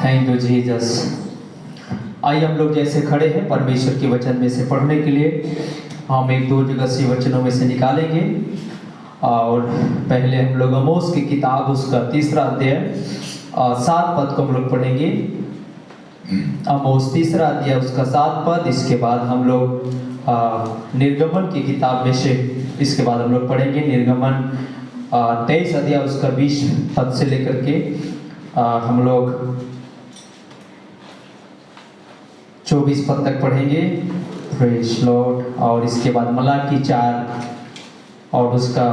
Thank you Jesus. आइए हम लोग जैसे खड़े हैं परमेश्वर के वचन में से पढ़ने के लिए हम एक दो जगह से वचनों में से निकालेंगे। और पहले हम लोग आमोस की किताब उसका 3रा अध्याय 7 पद को हम लोग पढ़ेंगे। आमोस 3रा अध्याय उसका 7 पद। इसके बाद हम लोग निर्गमन की किताब में से इसके बाद हम लोग पढ़ेंगे निर्गमन 23 अध्याय उसका 20 पद से लेकर के हम लोग 24 पद तक पढ़ेंगे। Praise Lord. और इसके बाद मलाकी 4 और उसका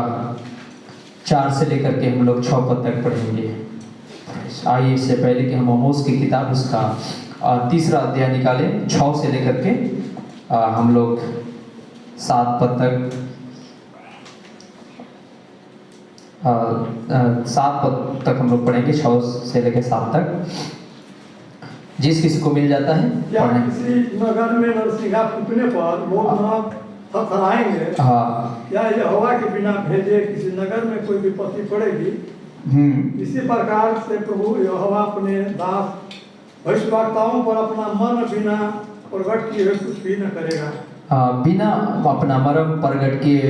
4 से लेकर के हम लोग 6 पद तक पढ़ेंगे। आइए इससे पहले कि हम आमोस की किताब उसका 3रा अध्याय निकालें 6 से लेकर के हम लोग 7 पद तक 7 पद तक हम लोग पढ़ेंगे 6 से लेकर 7 तक। जिस किसी को मिल जाता है क्या किसी नगर में नरसिंगा फूकने पर लोग थरथराएंगे? हाँ। या यहोवा के बिना भेजे किसी नगर में कोई विपत्ति पड़ेगी? इसी प्रकार से प्रभु यहोवा अपने दास भविष्यवक्ताओं पर अपना मन बिना प्रकट किए हुए कुछ भी न करेगा। बिना अपना मर्म प्रकट किए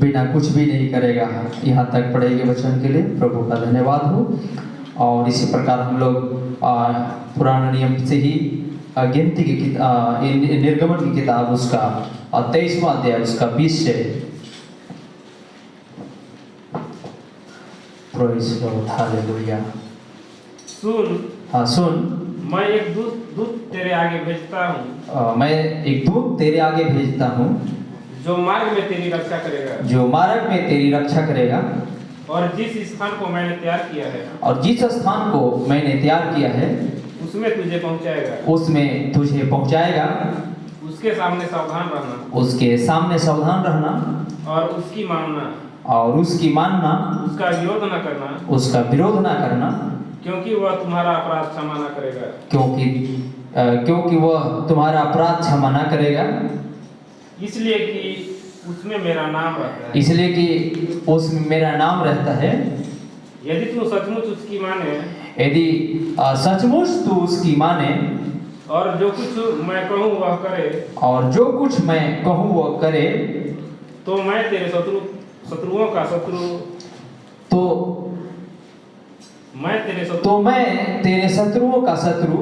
बिना कुछ भी नहीं करेगा। यहाँ तक पढ़ेंगे वचन के लिए। प्रभु का धन्यवाद हो। और इसी प्रकार हम लोग पुराने नियम से ही गिनती की निर्गमन की किताब उसका 23वां अध्याय उसका 20 से प्रेज़ लॉर्ड हालेलुया। सुन। हाँ सुन। मैं एक दूत तेरे आगे भेजता हूँ। मैं एक दूत तेरे आगे भेजता हूँ जो मार्ग में तेरी रक्षा करेगा। जो मार्ग में तेरी रक्षा करेगा। और जिस स्थान को मैंने तैयार किया है। और जिस स्थान को मैंने तैयार किया है उसमें तुझे पहुँचाएगा। उसमें तुझे पहुँचाएगा। उसके सामने सावधान रहना। उसके सामने सावधान रहना। और उसकी मानना। और उसकी मानना। उसका विरोध न करना। उसका विरोध न करना। क्योंकि वह तुम्हारा अपराध क्षमा न करेगा। क्योंकि वह तुम्हारा अपराध क्षमा न करेगा। इसलिए कि उसमें मेरा नाम रहता है। इसलिए कि उसमें मेरा नाम रहता है। यदि तू सचमुच उसकी माने। यदि सचमुच तू उसकी माने। और जो कुछ मैं कहूँ वह करे। और जो कुछ मैं कहूँ वह करे। तो मैं तेरे शत्रुओं का शत्रु। तो मैं तेरे शत्रुओं का शत्रु।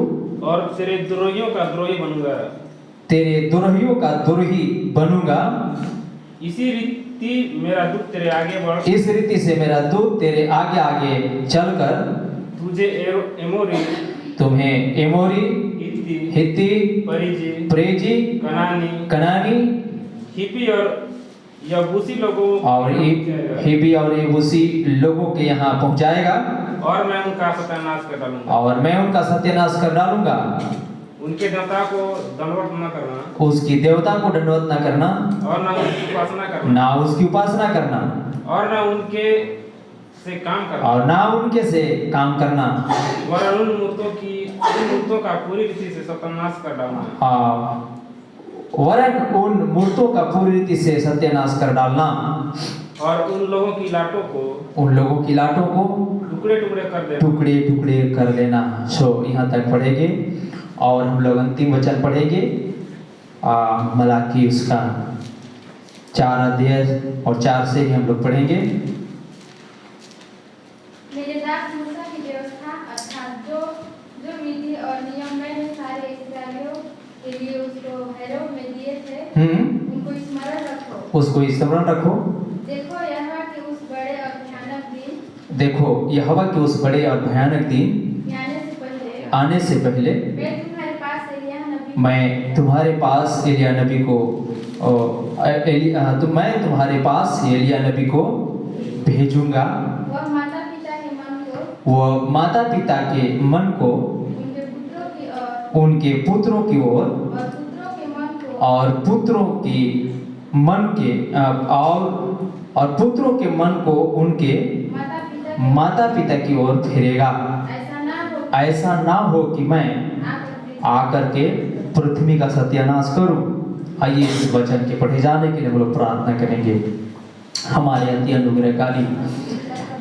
और तेरे द्रोहियों का द्रोही बनूंगा। तेरे द्रोहियों का द्रोही बनूंगा। इसी रीति मेरा दूत तेरे आगे बढ़। इस रीति से मेरा दूत तेरे आगे आगे चलकर तुझे एमोरी। तुम्हें एमोरी हित्ती परिजी कनानी हिपी और यबूसी लोगों और हिबी और यबूसी लोगों के यहाँ पहुँचाएगा। और मैं उनका सत्यानाश कर डालूंगा। और मैं उनका सत्यानाश कर डालूंगा। उनके देवता को दंडवत न करना। उसकी देवता को दंडवत न करना। और न उसकी उपासना करना। ना उसकी उपासना करना। और न उनके से काम करना। और ना उनके से काम करना। वरन उन मूर्तों का पूरी रीति से सत्यानाश कर डालना। हाँ। वरन उन मूर्तों का पूरी रीति से सत्यानाश कर डालना। और उन लोगों की लाटों को टुकड़े टुकड़े कर देना। सो यहाँ तक पढ़ेंगे। और हम लोग अंतिम वचन पढ़ेंगे मलाकी उसका 4 अध्याय और 4 से ही हम लोग पढ़ेंगे। मेरे दास मूसा की व्यवस्था अर्थात जो विधि और नियम मैंने सारे इस्राएलियों के लिए उसको हैरों में दिए थे उनको स्मरण रखो। देखो यहोवा के उस बड़े और भयानक दिन आने से पहले मैं तुम्हारे पास एलिया नबी को भेजूंगा। वह माता पिता के मन को उनके पुत्रों की ओर और पुत्रों के मन को उनके माता पिता की ओर फेरेगा। ऐसा ना हो कि मैं आकर के पृथ्वी का सत्यानाश करूं। आइए इस वचन के पढ़े जाने के लिए हम लोग प्रार्थना करेंगे। हमारे अति अनुग्रहकारी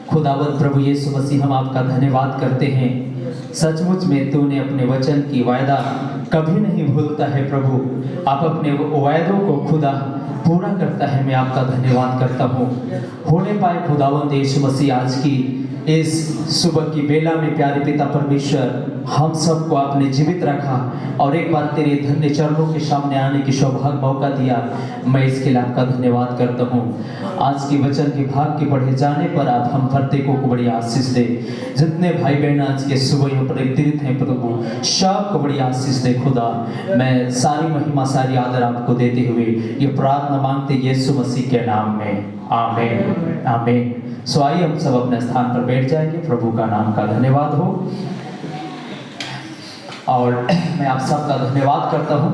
खुदावंद प्रभु यीशु मसीह, हम आपका धन्यवाद करते हैं सचमुच में तूने अपने वचन की वायदा कभी नहीं भूलता है प्रभु। आप अपने वायदों को खुदा पूरा करता है। मैं आपका धन्यवाद करता हूँ। होने पाए खुदावंद यीशु मसीह आज की इस सुबह की बेला में प्यारे पिता परमेश्वर हम सबको आपने जीवित रखा और एक बार तेरे धन्य चरणों के सामने आने की सौभाग्य मौका दिया। मैं इसके लिए आपका धन्यवाद करता हूँ। आज के वचन के भाग के पढ़े जाने पर आप हम प्रत्येकों को बड़ी आशीष दे। जितने भाई बहन आज के सुबह यहाँ पर एकत्रित हैं प्रभु, सबको बड़ी आशीष दे खुदा। मैं सारी महिमा सारी आदर आपको देते हुए ये प्रार्थना मांगते यीशु मसीह के नाम में, आमीन आमीन। सो आइए हम सब अपने स्थान पर बैठ जाएंगे। प्रभु का नाम का धन्यवाद हो। और मैं आप सबका धन्यवाद करता हूँ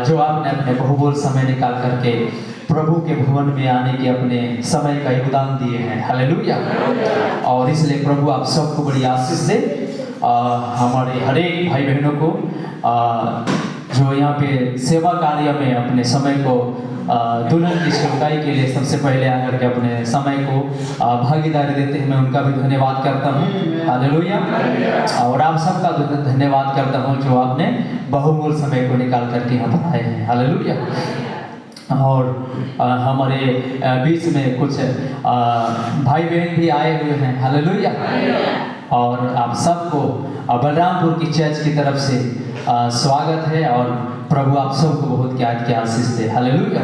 जो आपने अपने बहुमूल्य समय निकाल करके प्रभु के भवन में आने के अपने समय का योगदान दिए हैं। हालेलुया। और इसलिए प्रभु आप सबको बड़ी आशीष दे। हमारे हर एक भाई बहनों को जो यहाँ पे सेवा कार्य में अपने समय को दुल्हन की सेवकाई के लिए सबसे पहले आकर के अपने समय को भागीदारी देते हैं, मैं उनका भी धन्यवाद करता हूँ। हालेलुया। और आप सबका धन्यवाद करता हूँ जो आपने बहुमूल्य समय को निकाल करके यहाँ पर आए हैं। हालेलुया। और हमारे बीच में कुछ भाई बहन भी आए हुए हैं। हालेलुया। और आप सबको बलरामपुर की चर्च की तरफ से स्वागत है और प्रभु आप सबको बहुत ज्ञान की आशीष दे। हालेलुया।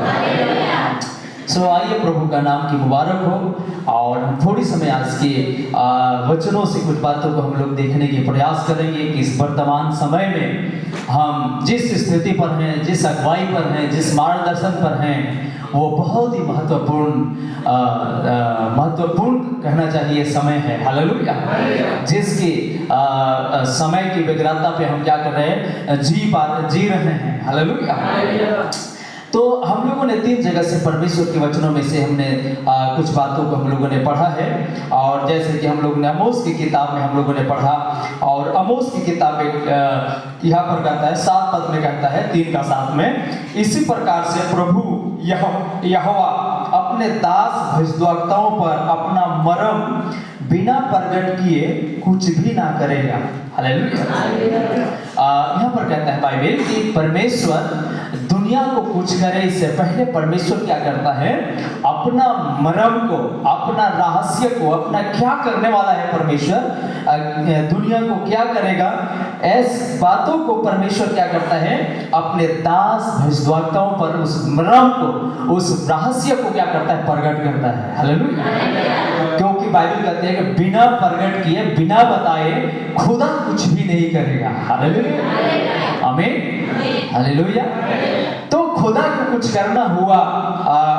सो आइए प्रभु का नाम की मुबारक हो। और हम थोड़ी समय आज के वचनों से कुछ बातों को हम लोग देखने की प्रयास करेंगे कि इस वर्तमान समय में हम जिस स्थिति पर हैं, जिस अगुवाई पर हैं, जिस मार्गदर्शन पर हैं, वो बहुत ही महत्वपूर्ण कहना चाहिए समय है। हालेलुया। जिसकी समय की व्यग्रता पे हम क्या कर रहे हैं, जी रहे हैं। हालेलुया। तो हम लोगों ने 3 जगह से परमेश्वर के वचनों में से हमने कुछ बातों को हम लोगों ने पढ़ा है। और जैसे कि हम लोगों ने आमोस की किताब में हम लोगों ने पढ़ा, और आमोस की किताब में यहाँ पर कहता है 7 पद में कहता है 3 का 7 में, इसी प्रकार से प्रभु यहोवा अपने दास भविष्यद्वक्ताओं पर अपना मर्म बिना प्रकट किए कुछ भी ना करेगा। हालेलुया। यहाँ पर कहता है बाइबल कि परमेश्वर दुनिया को कुछ करे इससे पहले परमेश्वर क्या करता है, अपना मर्म को, अपना रहस्य को, अपना क्या करने वाला है परमेश्वर, दुनिया को क्या करेगा, ऐसी बातों को परमेश्वर क्या करता है, अपने दास भविष्यद्वक्ताओं पर उस मर्म को, उस रहस्य को क्या करता है, प्रकट करता है। हालेलुया। क्योंकि बाइबल कहते हैं कि बिना प्रकट किए, बिना बताए खुदा कुछ भी नहीं करेगा। हालेलुया। आमीन। हालेलुया। तो खुदा को कुछ करना हुआ,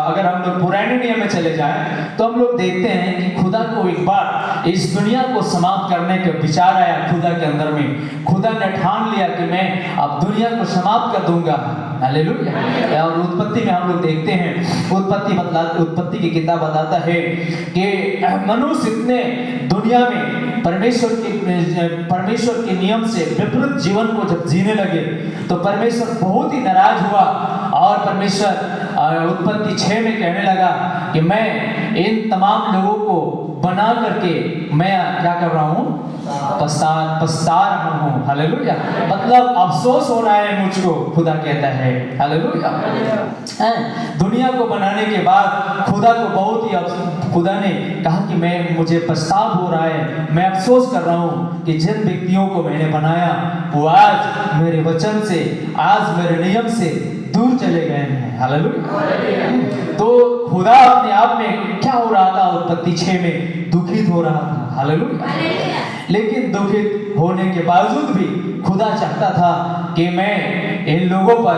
अगर हम लोग पुराने नियम में चले जाएं तो हम लोग देखते हैं कि खुदा को एक बार इस दुनिया को समाप्त करने का विचार आया खुदा के अंदर में। खुदा ने ठान लिया कि मैं अब दुनिया को समाप्त कर दूंगा। हालेलुया। और उत्पत्ति में हम लोग देखते हैं, उत्पत्ति की किताब बताता है कि मनुष्य इतने दुनिया में परमेश्वर के नियम से विपरीत जीवन को जब जीने लगे तो परमेश्वर बहुत ही नाराज हुआ। और परमेश्वर उत्पत्ति 6 में कहने लगा कि मैं इन तमाम लोगों को बना करके मैं क्या कर रहा हूँ, पछता रहा हूँ। हालेलुया। मतलब अफसोस हो रहा है मुझको, खुदा कहता है। हालेलुया। दुनिया को बनाने के बाद खुदा को बहुत ही खुदा ने कहा कि मुझे पछतावा हो रहा है, मैं अफसोस कर रहा हूँ कि जिन व्यक्तियों को मैंने बनाया वो आज मेरे वचन से, आज मेरे नियम से दूर चले गए हैं। हालेलुया। तो खुदा अपने आप में क्या हो रहा था, उत्पत्ति 6 में दुखित हो रहा था। हालेलुया। लेकिन दुखित होने के बावजूद भी खुदा चाहता था कि मैं इन लोगों पर,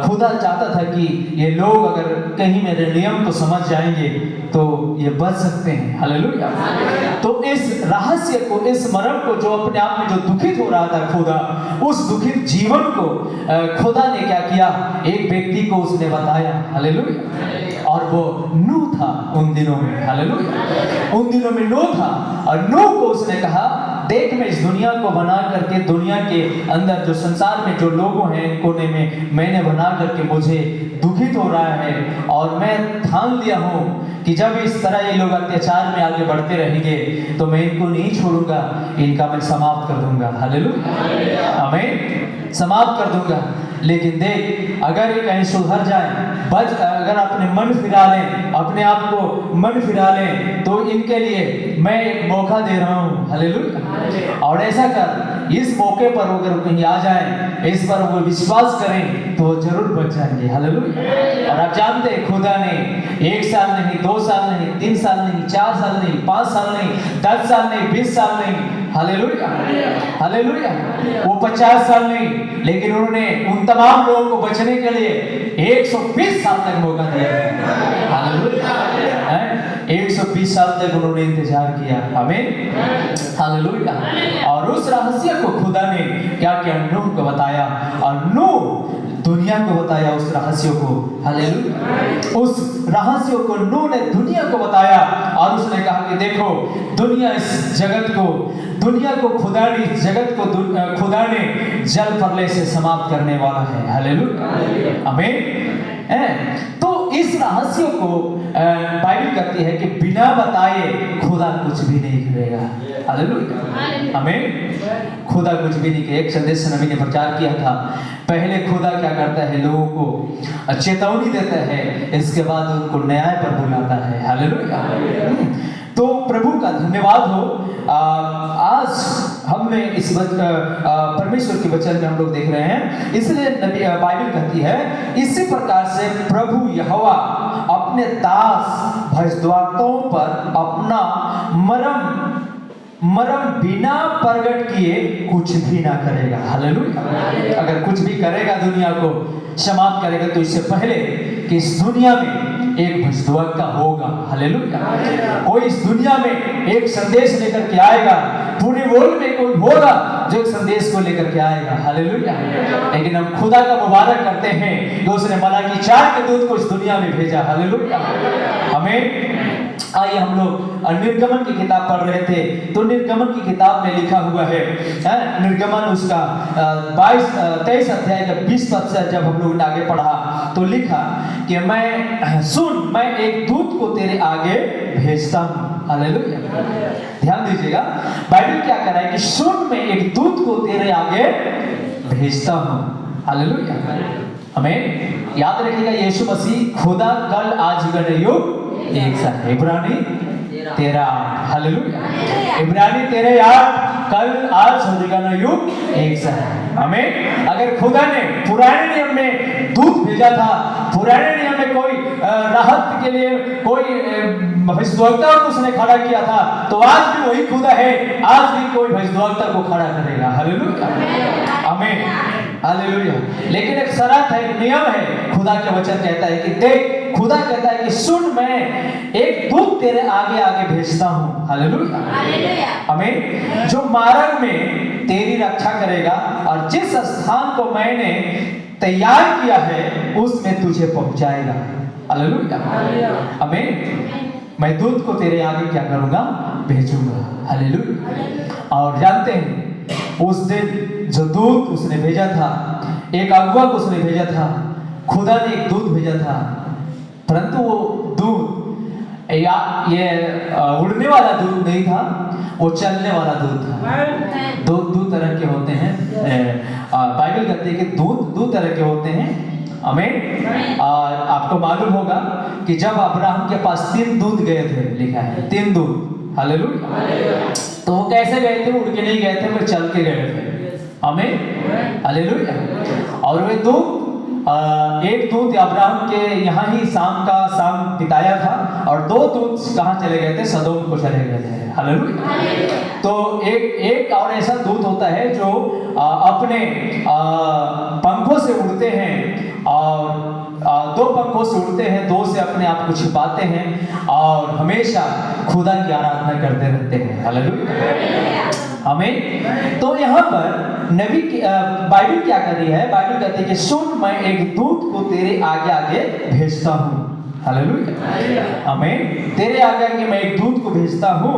खुदा चाहता था कि ये लोग अगर कहीं मेरे नियम को समझ जाएंगे तो ये बच सकते हैं। हालेलुया। तो इस रहस्य को, इस मर्म को, जो अपने आप में जो दुखित हो रहा था खुदा, उस दुखित जीवन को खुदा ने क्या किया, एक व्यक्ति को उसने बताया। हालेलुया। और वो नूह था उन दिनों में। हालेलुया। उन दिनों में नूह था और नूह को उसने कहा, देख मैं इस दुनिया को बना करके, दुनिया के अंदर जो संसार में जो लोग हैं कोने में मैंने बना करके मुझे दुखित हो रहा है और मैं ठान लिया हूँ कि जब इस तरह ये लोग अत्याचार में आगे बढ़ते रहेंगे तो मैं इनको नहीं छोड़ूंगा, इनका मैं समाप्त कर दूंगा। हालेलुया, आमीन, समाप्त कर दूंगा। लेकिन देख, अगर ये कहीं सुधर जाए, अगर अपने मन फिरा लें, अपने आप को मन फिरा लें, तो इनके लिए मैं एक मौका दे रहा हूँ। हालेलुया, और ऐसा कर, इस मौके पर अगर कहीं आ जाए, इस पर वो विश्वास करें तो जरूर बच जाएंगे। हालेलुया। और आप जानते हैं, खुदा ने 1 साल नहीं, 2 साल नहीं, 3 साल नहीं, 4 साल नहीं, 5 साल नहीं, 10 साल नहीं, 20 साल नहीं, हालेलुया, हालेलुया, वो 50 साल नहीं, लेकिन उन्होंने उन तमाम लोगों को बचने के लिए 120 साल तक मौका दिया। हालेलुया, 120 साल तक उन्होंने इंतजार किया। आमीन, हालेलुया। और उस रहस्य को खुदा ने क्या किया, नूह को बताया, और नूह दुनिया को बताया उस रहस्य को। हालेलुया, उस रहस्य को नूह ने दुनिया को बताया, और उसने कहा कि देखो, दुनिया इस जगत को, दुनिया को खुदा ने, इस जगत को खुदा ने जल प्रलय से समाप्त करने वाला है। हालेलुया, आमीन। तो इस रहस्य को बाइबल कहती है कि बिना बताए खुदा कुछ भी नहीं करेगा। हालेलुया, आमीन। खुदा कुछ भी नहीं करेगा। एक संदेश नबी ने प्रचार किया था, पहले खुदा क्या करता है, लोगों को चेतावनी देता है, इसके बाद उनको न्याय पर बुलाता है। हालेलुया। तो प्रभु का धन्यवाद हो। आज हमने इस परमेश्वर के वचन में हम लोग देख रहे हैं, इसलिए बाइबल कहती है, इसी प्रकार से प्रभु यहोवा अपने दास भविष्यद्वक्ताओं पर अपना मरम बिना प्रकट किए कुछ भी ना करेगा। हालेलुया। अगर कुछ भी करेगा, दुनिया को समाप्त करेगा, तो इससे पहले कि इस दुनिया में एक भविष्यद्वक्ता होगा। हालेलुया। कोई इस दुनिया में एक संदेश लेकर के आएगा, पूरे वर्ल्ड में कोई होगा जो एक संदेश को लेकर के आएगा। हालेलुया। लेकिन हम खुदा का मुबारक करते हैं कि उसने मलाकी 4 के दूत को इस दुनिया में भेजा। हालेलुया, हमें। आइए, हम लोग निर्गमन की किताब पढ़ रहे थे, तो निर्गमन की किताब में लिखा हुआ है, निर्गमन उसका 23 अध्याय का 20 पद से जब हम लोगों ने आगे पढ़ा तो लिखा कि मैं एक दूत को तेरे आगे भेजता हूँ। हालेलुया, ध्यान दीजिएगा, बाइबल क्या कह रहा है कि सुन, मैं एक दूत को तेरे आगे भेजता हूँ। हालेलुया, हमें याद रखिएगा, यीशु मसीह खुदा कल आज युग एक सा है। इब्रानी 13:8। हालेलुया, इब्रानी 13:8 कल आज होगा युग एक सा है। हमें अगर खुदा ने पुराने नियम में दूत भेजा था, पुराने नियम में कोई राहत के लिए कोई भविष्यद्वक्ता को उसने खड़ा किया था, तो आज भी वही खुदा है, आज भी कोई भविष्यद्वक्ता को खड़ा करेगा। हालेलुया, आमीन, हालेलुया। लेकिन एक शर्त है, एक नियम है। खुदा के वचन कहता है कि देख, खुदा कहता है कि सुन, मैं एक दूत तेरे आगे आगे भेजता हूँ। हालेलुया, आमीन, जो मार्ग में तेरी रक्षा करेगा और जिस स्थान को मैंने तैयार किया है उसमें तुझे पहुंचाएगा। हालेलुया, आमीन। मैं दूत को तेरे आगे क्या करूंगा, भेजूंगा। हालेलुया। और जानते हैं, उस दिन जो दूत उसने भेजा था, एक अगुआ को उसने भेजा था, खुदा ने एक दूत भेजा था, परंतु वो दूत ये उड़ने वाला दूत नहीं था, वो चलने वाला दूत था। दो तरह के होते हैं, बाइबल कहती है कि दो तरह के होते हैं। आमीन। आपको मालूम होगा कि जब अब्राहम के पास 3 दूत गए थे, लिखा है 3 दूत। हालेलुया। तो वो कैसे गए थे, उड़ के नहीं गए थे, वो चल के गए थे। आमीन, हालेलुया। और वे दूत, एक दूत अब्राहम के यहाँ ही शाम बिताया था, और 2 दूत कहाँ चले गए थे, सदोम को चले गए थे। हालेलुया। तो एक और ऐसा दूत होता है जो अपने पंखों से उड़ते हैं, और 2 पंखों से उड़ते हैं, 2 से अपने आप को छिपाते हैं और हमेशा खुदा की आराधना करते रहते हैं। हालेलुया, आमीन। तो यहाँ पर नबी की बाइबल क्या कर रही है, बाइबल कहती है कि सुन, मैं एक दूत को तेरे आगे आगे भेजता हूँ। हालेलुया, आमीन। तेरे आगे आगे मैं एक दूत को भेजता हूँ,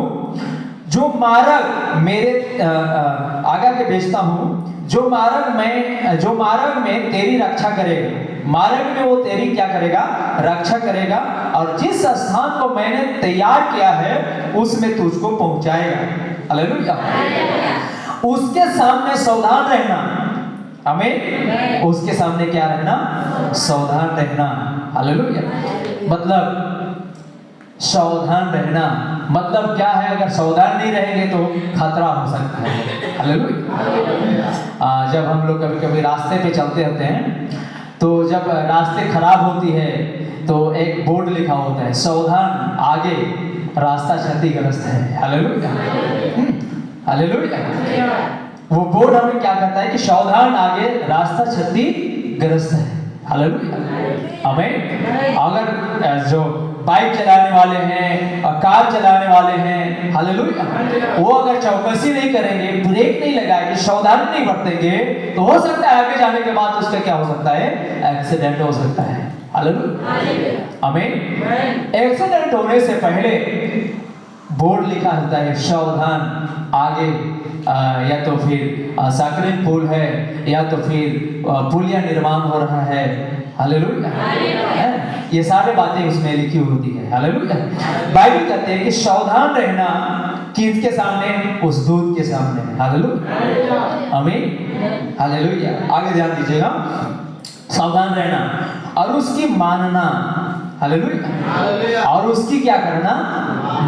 जो मार्ग मेरे आगे आगे भेजता हूँ, जो मार्ग में तेरी रक्षा करेगा। मार्ग में वो तेरी क्या करेगा, रक्षा करेगा, और जिस स्थान को मैंने तैयार किया है उसमें तुझको पहुंचाएगा। हालेलुया। उसके सामने सावधान रहना। हमें उसके सामने क्या रहना, सावधान रहना। हालेलुया। मतलब सावधान रहना मतलब क्या है, अगर सावधान नहीं रहेंगे तो खतरा हो सकता है। हालेलुया। जब हम लोग कभी कभी रास्ते पे चलते होते हैं तो जब रास्ते खराब होती है तो एक बोर्ड लिखा होता है, सावधान आगे रास्ता क्षतिग्रस्त है। हालेलुया। हालेलुया। वो बोर्ड हमें क्या कहता है कि सावधान आगे रास्ता क्षतिग्रस्त है। हालेलुया। हमें अगर जो बाइक चलाने वाले हैं और कार चलाने वाले हैं, हालेलुया, वो अगर चौकसी नहीं करेंगे, ब्रेक नहीं लगाएंगे, सावधानी नहीं बरतेंगे तो हो सकता है आगे जाने के बाद उसका क्या हो सकता है, एक्सीडेंट हो सकता है। हालेलुया। हमें एक्सीडेंट होने से पहले बोर्ड लिखा होता है सावधान आगे, या तो फिर साकरिन पुल है या तो फिर पुलिया निर्माण हो रहा है। हालेलुया। ये सारे बातें उसमें लिखी होती है। हालेलुया। बाइबल कहते हैं कि सावधान रहना किसके सामने, उस दूत के सामने। हालेलुया। आमीन। हालेलुया। आगे ध्यान दीजिएगा, सावधान रहना और उसकी मानना। हालेलुया। और उसकी क्या करना,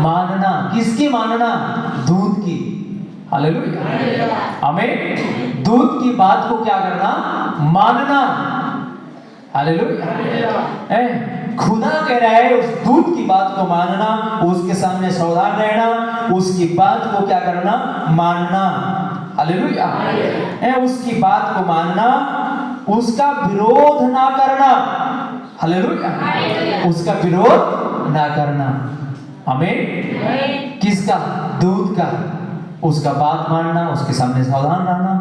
मानना। किसकी मानना, दूत की। हालेलुया। हमें दूत की बात को क्या करना, मानना। हालेलुया। खुदा कह रहा है उस दूत की बात को मानना, उसके सामने सावधान रहना, उसकी बात को क्या करना, मानना। हालेलुया। उसकी बात को मानना, उसका विरोध ना करना। हालेलुया। उसका विरोध ना करना। हमें किसका, दूत का, उसका बात मानना, उसके सामने सावधान रहना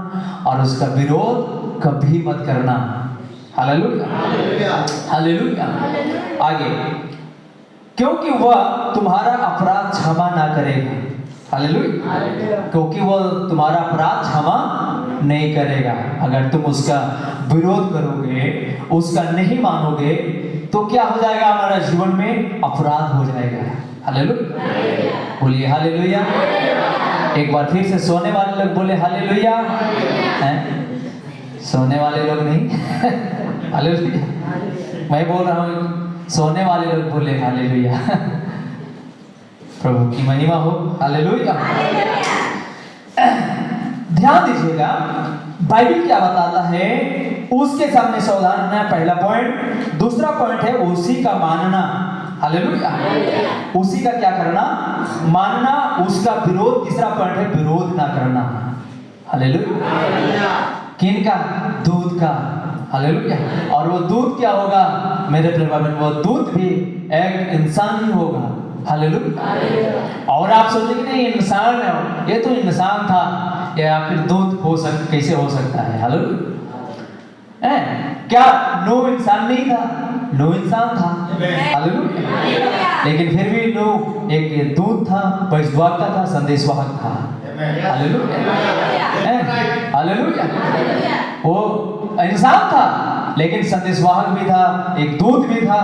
और उसका विरोध कभी मत करना। हालेलुया। हालेलुया। आगे, क्योंकि वह तुम्हारा अपराध क्षमा ना करेगा। हालेलुया। क्योंकि वह तुम्हारा अपराध क्षमा नहीं करेगा। अगर तुम उसका विरोध करोगे, उसका नहीं मानोगे तो क्या हो जाएगा, हमारा जीवन में अपराध हो जाएगा। हालेलुया। बोलिए हालेलुया। एक बार फिर से सोने वाले लोग बोले हालेलुया। सोने वाले लोग नहीं हालेलुया। मैं बोल रहा हूँ, सोने वाले लोग बोले हालेलुया। प्रभु की महिमा हो। हालेलुया। ध्यान दीजिएगा, बाइबल क्या बताता है, उसके सामने सावधान रहना, पहला पॉइंट। दूसरा पॉइंट है उसी का मानना। हालेलुया। उसी का क्या करना, मानना, उसका विरोध। तीसरा पॉइंट है विरोध ना करना। हालेलुया। किनका, दूत का। हालेलुया। और वो दूत क्या होगा मेरे प्रिय भाई, वो दूत भी एक इंसान ही होगा। हालेलुया। और आप सोचेंगे नहीं इंसान है, ये तो इंसान था, या फिर दूत हो कैसे हो सकता है। हालेलुया। क्या नूह इंसान नहीं था, नूह इंसान था। हालेलुया। लेकिन फिर भी नूह एक दूत था, भविष्यवक्ता था, संदेशवाहक था। हालेलुया। हालेलुया। वो इंसान था लेकिन संदेशवाहक भी था, एक दूत भी था।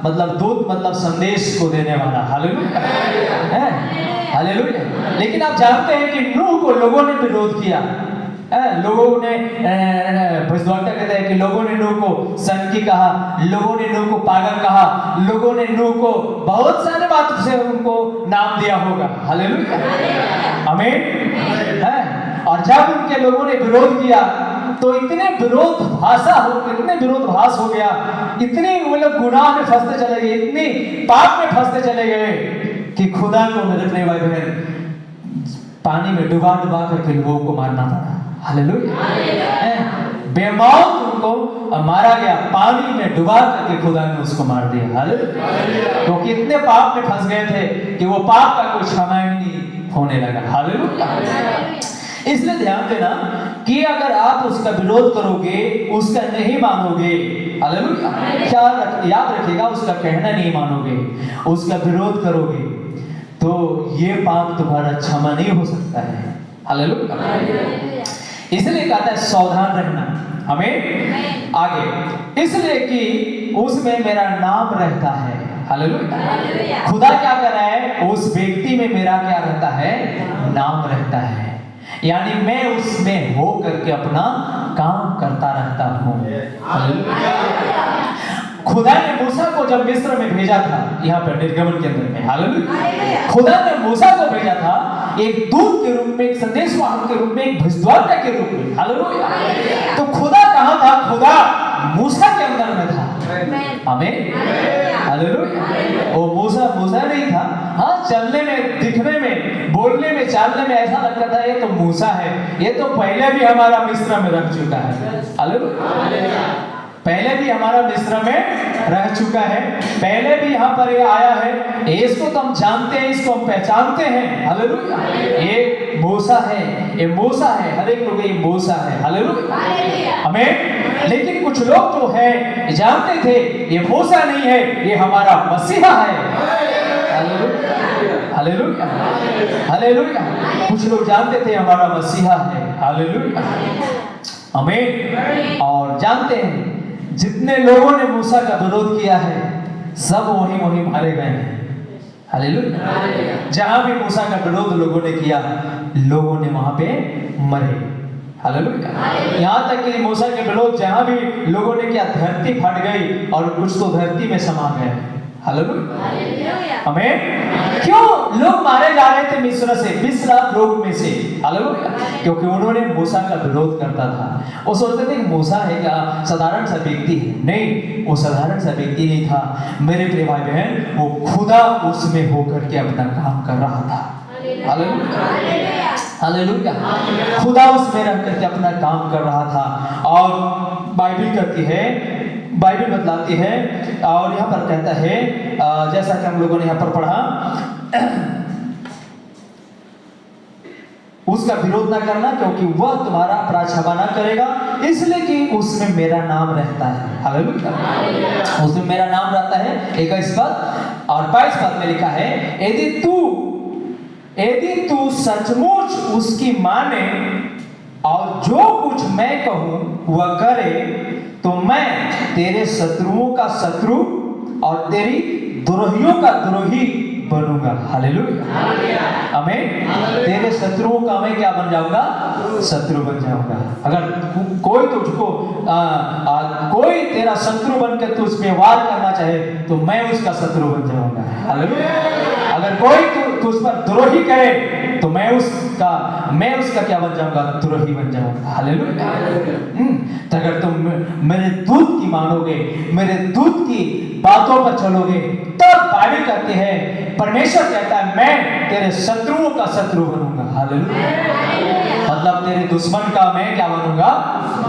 मतलब दूत मतलब संदेश को देने वाला। हालेलुया। हालेलुया। लेकिन आप जानते हैं कि नूह को लोगों ने विरोध किया। लोगों ने, भविष्यवक्ता कहते हैं कि लोगों ने नूह को सनकी कहा, लोगों ने नूह को पागल कहा, लोगों ने नूह को बहुत सारे बातों से उनको नाम दिया होगा। हालेलुया। आमीन। और जब उनके लोगों ने विरोध किया तो इतने विरोध भाष हो गया, इतने वो लोग गुनाह में फंसते चले गए, इतने पाप में फंसते चले गए कि खुदा को, मेरे अपने भाई बहन, पानी में डुबा करके लोगों को मारना पड़ा। हालेलुया। बेमौत उनको मारा गया, पानी में डुबा करके खुदा ने उसको मार दिया। हालेलुया। क्योंकि इतने पाप में फंस गए थे कि वो पाप का कोई क्षमा ही नहीं होने लगा। हालेलुया। इसलिए ध्यान देना कि अगर आप उसका विरोध करोगे, उसका नहीं मानोगे, हालेलुया, याद रखिएगा, उसका कहना नहीं मानोगे, उसका विरोध करोगे तो ये पाप तुम्हारा क्षमा नहीं हो सकता है। हालेलुया। इसलिए कहता है सावधान रहना। हमें आगे, इसलिए कि उसमें मेरा नाम रहता है। हालेलुया। खुदा क्या कर रहा है? उस व्यक्ति में मेरा क्या रहता है? नाम रहता है, यानी मैं उसमें हो करके अपना काम करता रहता हूँ। खुदा ने मूसा को जब मिस्र में भेजा था, यहाँ पर निर्गमन के अंदर में, हालेलुया, खुदा ने मूसा को भेजा था एक दूत के रूप में, एक संदेशवाहक के रूप में, एक भविष्यद्वक्ता के रूप में। हालेलुया। तो खुदा कहाँ था? खुदा मूसा के अंदर में था। आमीन, हालेलुया। वो मूसा नहीं था। हाँ, चलने में, दिखने में, बोलने में, चालने में ऐसा लगता था ये तो मूसा है, ये तो पहले भी हमारा मिस्र में रह चुका है। हालेलुया। पहले भी हमारा मिस्र में रह चुका है, पहले भी यहाँ पर ये आया है, इसको तो हम जानते हैं, इसको हम पहचानते हैं। हालेलुया। ये मूसा है, ये मूसा है, हर एक लोग ये मूसा है। हालेलुया। हमें, लेकिन कुछ लोग जो है जानते थे ये मूसा नहीं है, ये हमारा मसीहा है। Hallelujah, hallelujah, hallelujah. कुछ लोग जानते थे हमारा मसीहा है। हालेलुया, आमीन। और जानते हैं जितने लोगों ने मूसा का विरोध किया है सब वहीं मारे गए हैं। हालेलुया। जहां भी मूसा का विरोध लोगों ने किया, लोगों ने वहां पे मरे। हालेलुया। यहाँ तक कि मूसा के विरोध जहां भी लोगों ने किया, धरती फट गई और कुछ तो धरती में समा गए। हालेलुया। हमें क्यों लोग मारे जा रहे थे मिस्र से, 20 लाख लोग में से? हालेलुया। क्योंकि उन्होंने मूसा का विरोध करता था। वो सोचते थे कि मूसा है क्या, साधारण सा व्यक्ति है? नहीं, वो साधारण सा व्यक्ति नहीं था मेरे प्रिय भाई बहन, वो खुदा उसमें होकर के अपना काम कर रहा था। Hallelujah, hallelujah. खुदा उसमें रह करके अपना काम कर रहा था। और बाइबल कहती है, बाइबल बतलाती है, और यहाँ पर कहता है, जैसा कि हम लोगों ने यहाँ पर पढ़ा, उसका विरोध ना करना क्योंकि वह तुम्हारा अपराध क्षमा ना करेगा, इसलिए कि उसमें मेरा नाम रहता है। हालेलुया। उसमें मेरा नाम रहता है। 21 पद और 22 पद में लिखा है, यदि तू सचमुच उसकी माने और जो कुछ मैं कहूं वह करे, तो मैं तेरे शत्रुओं का शत्रु और तेरी द्रोहियों का द्रोही बनूंगा। हालेलुया, आमीन। तेरे शत्रुओं का मैं क्या बन जाऊंगा? शत्रु बन जाऊंगा। अगर कोई तुझको कोई तेरा शत्रु बनकर तुझ पे वार करना चाहे तो मैं उसका शत्रु बन जाऊंगा। हालेलुया। अगर कोई तुझ पर द्रोही करे तो मैं उसका क्या बन जाऊंगा? द्रोही बन जाऊंगा। हालेलुया। तो अगर तुम मेरे दूत की मानोगे, मेरे दूत की बातों पर चलोगे, तब बाइबल कहती है, परमेश्वर कहता है, मैं तेरे शत्रुओं का शत्रु बनूंगा। हालेलुया। मतलब तेरे दुश्मन का मैं क्या बनूंगा?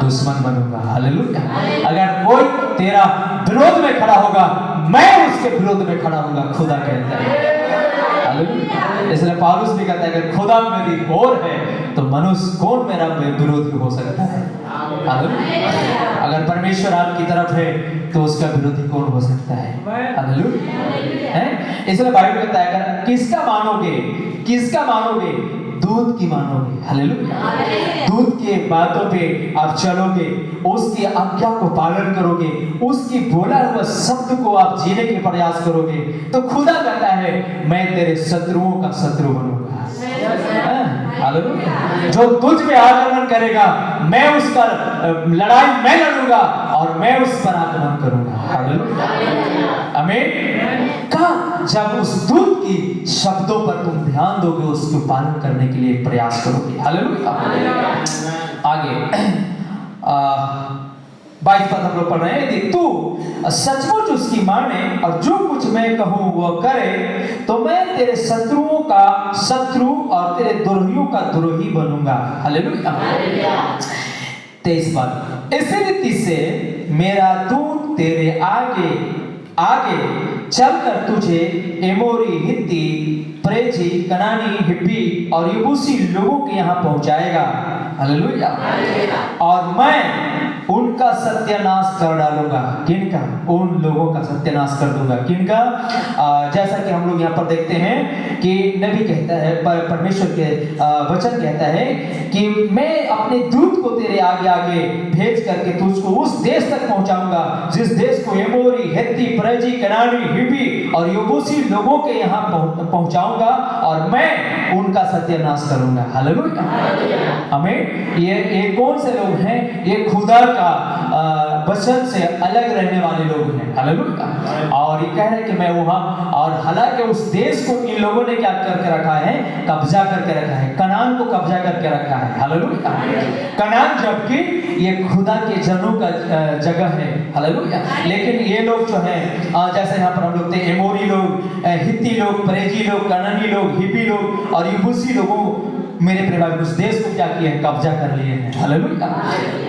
दुश्मन बनूंगा। हालेलुया। अगर कोई तेरा विरोध में खड़ा होगा, मैं उसके विरोध में खड़ा होगा, खुदा कहता है। हालेलुया। इसलिए पौलुस भी कहता है, अगर खुदा मेरी ओर है तो मनुष्य कौन मेरा विरोधी हो सकता है? हालेलुया। अगर परमेश्वर आपकी तरफ है तो उसका विरोधी कौन हो सकता है? हालेलुया। इसलिए बाइबल कहता है, अगर किसका मानोगे? दूत की मानोगे। हालेलुया। दूत के बातों पे आप चलोगे, उसकी आज्ञा को पालन करोगे, उसकी बोला हुआ शब्द को आप जीने के प्रयास करोगे, तो खुदा कहता है, मैं तेरे शत्रुओं का शत्रु बनूंगा। हालेलुया। जो तुझ पे आक्रमण करेगा, मैं उसका लड़ाई मैं लड़ूंगा और मैं उस पर आक्रमण करूंगा। हालेलुया, आमीन। जब उस दूत की शब्दों पर तुम ध्यान दोगे, उसको पालन करने के लिए प्रयास करोगे। हालेलुया। आगे 22 पद हम लोग पढ़ रहे हैं, यदि तू सचमुच उसकी माने और जो कुछ मैं कहूं वह करे, तो मैं तेरे शत्रुओं का शत्रु और तेरे द्रोहियों का द्रोही बनूंगा। हालेलुया। 23 पद, इसी रीति से मेरा दूत तेरे आगे चलकर तुझे एमोरी, हित्ती, प्रेजी, कनानी, हिब्बी और यबूसी लोगों के यहाँ पहुंचाएगा। हालेलुया। और मैं उनका सत्यानाश कर डालूंगा। किनका? उन लोगों का सत्यानाश कर दूंगा। किनका? जैसा कि हम लोग यहाँ पर देखते हैं कि नबी कहता है, परमेश्वर के वचन कहता है कि मैं अपने दूत को तेरे आगे आगे भेज करके तुझको उस देश तक पहुंचाऊंगा जिस देश को एमोरी, हेती, परजी, कनानी, हिब्बी और यबूसी लोगों के यहाँ पहुंचाऊंगा और मैं उनका सत्यानाश करूंगा। हालेलुया, आमीन। ये कौन से लोग हैं? ये खुदा का वचन से अलग रहने वाले लोग हैं। हालेलुया। और ये कह रहे हैं कि मैं वहां, और हालांकि उस देश को इन लोगों ने क्या करके रखा है? कब्जा करके रखा है। कनान को कब्जा करके रखा है। हालेलुया। कनान जबकि ये खुदा के जनों का जगह है। हालेलुया। लेकिन ये लोग जो है, जैसे यहाँ पर हम लोग थे, एमोरी लोग, हित्ती लोग, परेजी लोग, कनानी लोग, हिब्बी लोग और यबूसी लोगों, मेरे प्रिय उस देश को क्या किया है? कब्जा कर लिए हैं। हालेलुया।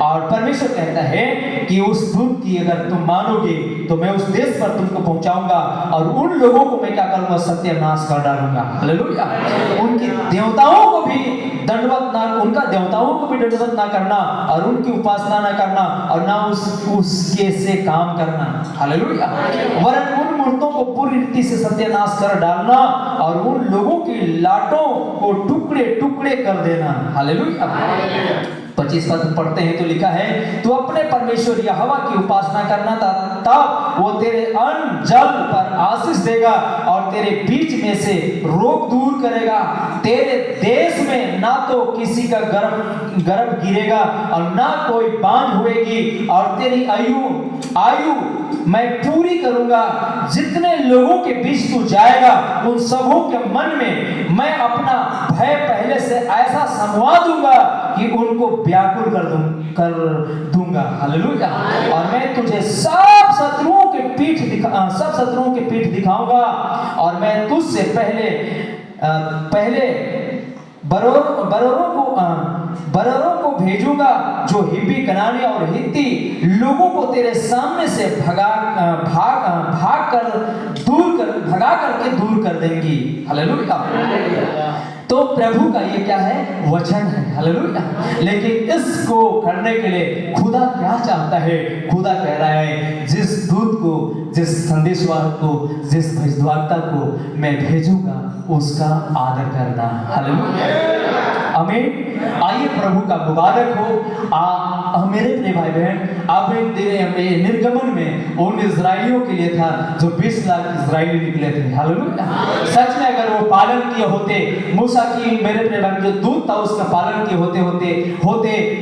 और परमेश्वर कहता है कि उस दूत की अगर तुम मानोगे तो मैं उस देश पर तुमको पहुंचाऊंगा और उन लोगों को मैं क्या करूंगा? सत्यानाश कर डालूंगा। हालेलुया। उनकी देवताओं को भी दंडवत ना, उनका देवताओं को भी दंडवत ना करना और उनकी उपासना ना करना और ना उसके से काम करना। हालेलुया। वरन उन मूर्तों को पूरी रीति से सत्यानाश कर डालना और उन लोगों की लाटों को टुकड़े टुकड़े कर देना। हालेलुया। 25 पद पढ़ते हैं तो लिखा है, तू अपने परमेश्वर यहोवा की उपासना करना तब वो तेरे अन्न जल पर आशीष देगा और तेरे बीच में से रोग दूर करेगा। तेरे देश में ना तो किसी का गर्भ गिरेगा और ना कोई बांझ हुएगी और तेरी आयु मैं पूरी करूंगा। जितने लोगों के बीच तू जाएगा उन सबों के मन में मैं अपना भय पहले से ऐसा समवा दूंगा कि उनको व्याकुल कर दूंगा। हालेलुया। और मैं तुझे सब शत्रुओं के पीठ दिखाऊंगा और मैं तुझसे पहले बरोरों को भेजूंगा जो हिब्बी, कनानी और हित्ती लोगों को तेरे सामने से भगा करके दूर कर देंगी। हालेलुया। तो प्रभु का ये क्या है? वचन है। हालेलुया। लेकिन इसको करने के लिए खुदा क्या चाहता है? खुदा कह रहा है, जिस दूत को, जिस संदेशवाहक को, जिस भविष्यद्वक्ता को मैं भेजूंगा उसका आदर करना। हालेलुया, आमीन। आइए प्रभु का मुबारक हो। मेरे प्रिय भाई बहन, अब निर्गमन में उन इजराइलियों के लिए था जो 20 लाख इजराइली निकले थे। हालेलुया। सच में अगर वो पालन किए होते, मूसा की, मेरे प्रिय भाई, जो दूत था उसका पालन किए होते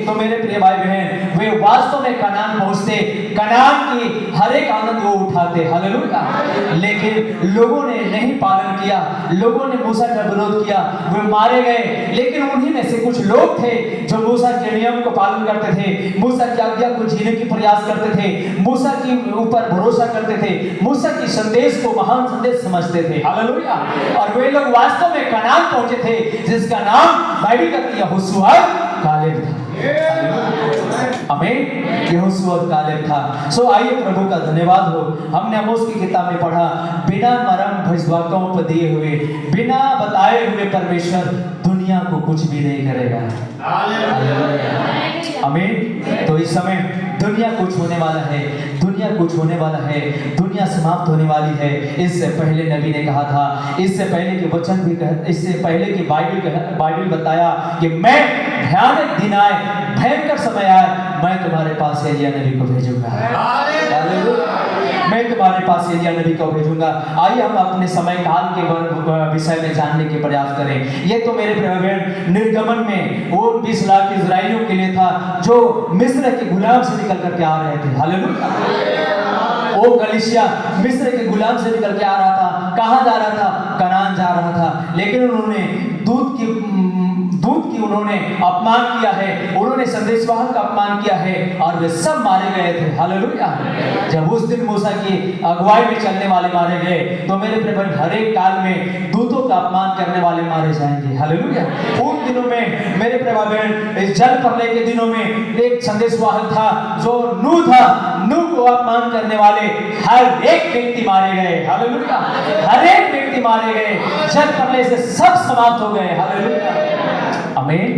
तो मेरे प्रिय भाई बहन वे वास्तव में कनान पहुंचते, कनान की हर एक आनंद वो उठाते। हालेलुया। लेकिन लोगों ने नहीं पालन किया, लोगों ने मूसा का विरोध किया, वे मारे गए। लेकिन उन्हीं में से कुछ लोग थे जो मूसा के नियम को पालन करते थे, मूसा की आज्ञा को जीने की प्रयास करते थे, मूसा के ऊपर भरोसा करते थे, मूसा की संदेश को महान संदेश समझते थे। हालेलुया। और वे लोग वास्तव में कनान पहुंचे थे जिसका नाम बाइबल कहती है यहोशू और कालेब था। आमीन। यहोशू और कालेब था। सो आइए प्रभु का धन्यवाद हो। हमने आमोस की किताब में पढ़ा, बिना मरम भविष्यद्वक्ताओं पर दिए हुए, बिना बताए हुए परमेश्वर दुनिया को कुछ भी नहीं करेगा। आमीन। तो इस समय दुनिया कुछ होने वाला है, दुनिया कुछ होने वाला है, दुनिया समाप्त होने वाली है। इससे पहले नबी ने कहा था, इससे पहले के वचन भी इससे पहले की बाइबल बताया कि मैं भयानक दिन आए, भयंकर समय आए, मैं तुम्हारे पास एलिया नबी को भेजूंगा। मैं तुम्हारे पास एलिया नबी को भेजूंगा। आइए हम अपने समय काल के विषय में जानने के प्रयास करें। ये तो मेरे प्रिय निर्गमन में वो 20 लाख इजराइलियों के लिए था जो मिस्र के गुलाम से निकल करके आ रहे थे। हालेलुया। वो कलीसिया मिस्र के गुलाम से निकल के आ रहा था। कहां जा रहा था? कनान जा रहा था। लेकिन उन्होंने दूत की उन्होंने अपमान किया है, उन्होंने संदेशवाहक का अपमान किया है और वे सब मारे गए थे। हालेलुया। जब उस दिन मूसा की अगुवाई में चलने वाले मारे गए तो मेरे प्रिय हर एक काल में दूतों का अपमान करने वाले मारे जाएंगे। हालेलुया। उन दिनों में मेरे प्रिय बहन, इस जल प्रलय के दिनों में एक संदेशवाहक था जो नूह था। नूह को अपमान करने वाले हर एक व्यक्ति मारे गए। हालेलुया। हर एक व्यक्ति मारे गए। जल प्रलय से सब समाप्त हो गए। हालेलुया। आमीन,